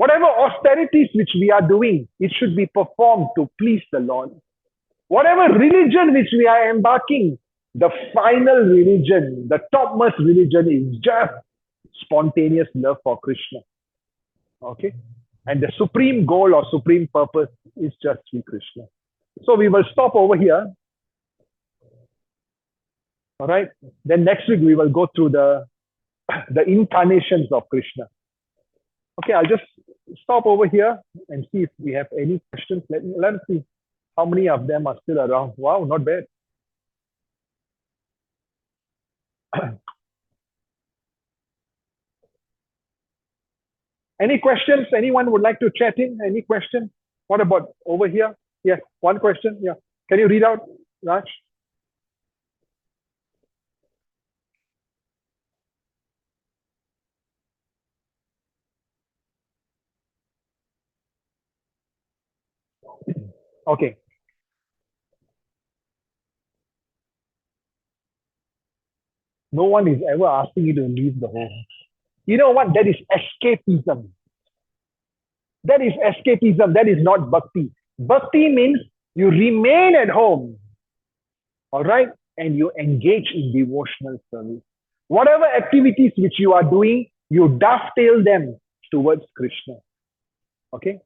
A: Whatever austerities which we are doing, it should be performed to please the Lord. Whatever religion which we are embarking, the final religion, the topmost religion is just spontaneous love for Krishna. Okay? And the supreme goal or supreme purpose is just Sri Krishna. So we will stop over here. All right? Then next week we will go through the incarnations of Krishna. Okay, I'll just stop over here and see if we have any questions. Let's see how many of them are still around. Wow, not bad. Any questions? Anyone would like to chat in? Any question? What about over here? Yes, one question. Yeah. Can you read out, Raj? Okay. No one is ever asking you to leave the home. You know what? That is escapism. That is escapism. That is not bhakti. Bhakti means you remain at home. All right? And you engage in devotional service. Whatever activities which you are doing, you dovetail them towards Krishna. Okay?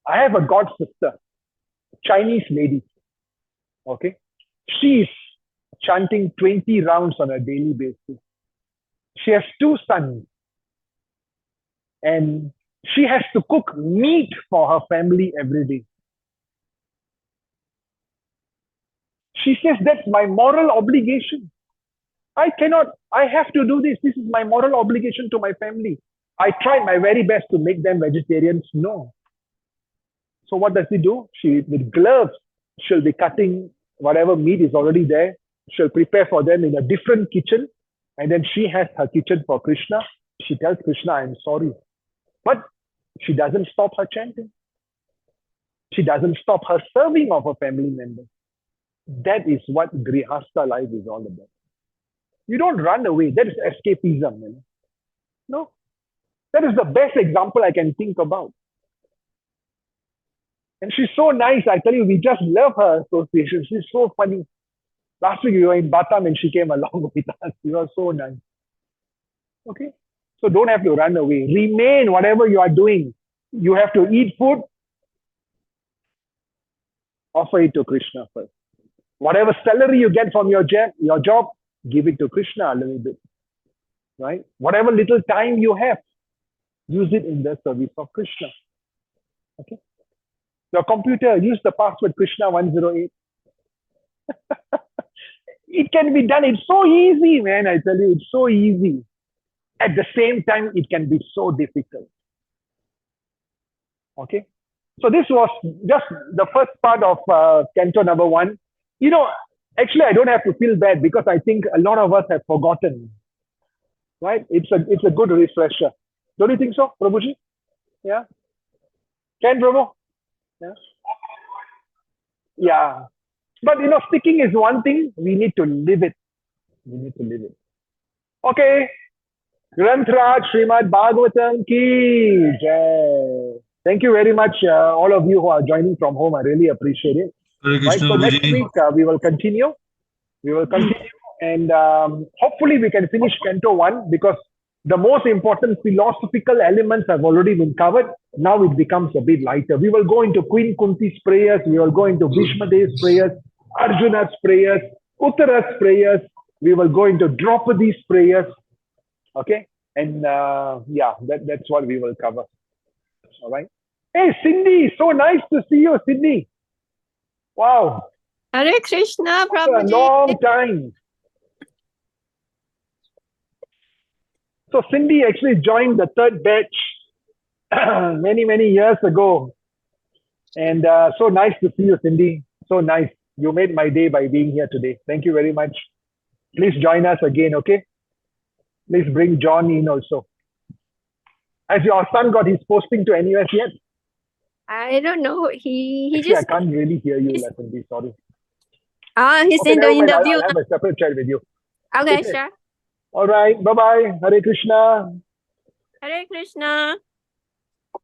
A: I have a god sister, Chinese lady. Okay? She is chanting 20 rounds on a daily basis. She has 2 sons. And she has to cook meat for her family every day. She says, that's my moral obligation. I have to do this. This is my moral obligation to my family. I tried my very best to make them vegetarians. No. So what does she do? She, with gloves, she'll be cutting whatever meat is already there. She'll prepare for them in a different kitchen. And then she has her kitchen for Krishna. She tells Krishna, I'm sorry. But she doesn't stop her chanting. She doesn't stop her serving of her family members. That is what Grihastha life is all about. You don't run away. That is escapism. You know? No. That is the best example I can think about. And she's so nice. I tell you, we just love her association. She's so funny. Last week we were in Batam and she came along with us. She was so nice. Okay? So don't have to run away. Remain whatever you are doing. You have to eat food. Offer it to Krishna first. Whatever salary you get from your job, give it to Krishna a little bit. Right? Whatever little time you have, use it in the service of Krishna. Okay? Your computer, use the password Krishna108. It can be done. It's so easy, man. I tell you, it's so easy. At the same time, it can be so difficult. Okay? So this was just the first part of Canto number 1. You know, actually, I don't have to feel bad because I think a lot of us have forgotten. Right? It's a good refresher. Don't you think so, Prabhuji? Yeah? Can, Prabhu? Yeah? Yeah. But, you know, sticking is one thing. We need to live it. We need to live it. Okay. Grantraj Srimad Bhagavatam ki jai. Thank you very much, all of you who are joining from home. I really appreciate it.
C: Hare
A: Right?
C: Krishna,
A: So next
C: Prabhuji.
A: week, we will continue. We will continue. And hopefully we can finish Canto 1 because the most important philosophical elements have already been covered. Now it becomes a bit lighter. We will go into Queen Kunti's prayers. We will go into Bhishma Dev's prayers, Arjuna's prayers, Uttara's prayers. We will go into Draupadi's prayers. Okay? And yeah, that's what we will cover. All right? Hey, Cindy, so nice to see you, Cindy. Wow.
E: Hare Krishna,
A: After a
E: Prabhuji.
A: long time. So Cindy actually joined the 3rd batch many years ago. And so nice to see you, Cindy. So nice. You made my day by being here today. Thank you very much. Please join us again, okay? Please bring John in also. Has your son got his posting to NUS yet?
E: I don't know. He
A: Actually, I
E: just
A: can't really hear you, Cindy. Sorry.
E: he's
A: Okay,
E: in the
A: never mind.
E: interview.
A: I'll have a separate chat with you.
E: Okay,
A: Okay.
E: sure.
A: All right. Bye-bye. Hare Krishna.
E: Hare Krishna.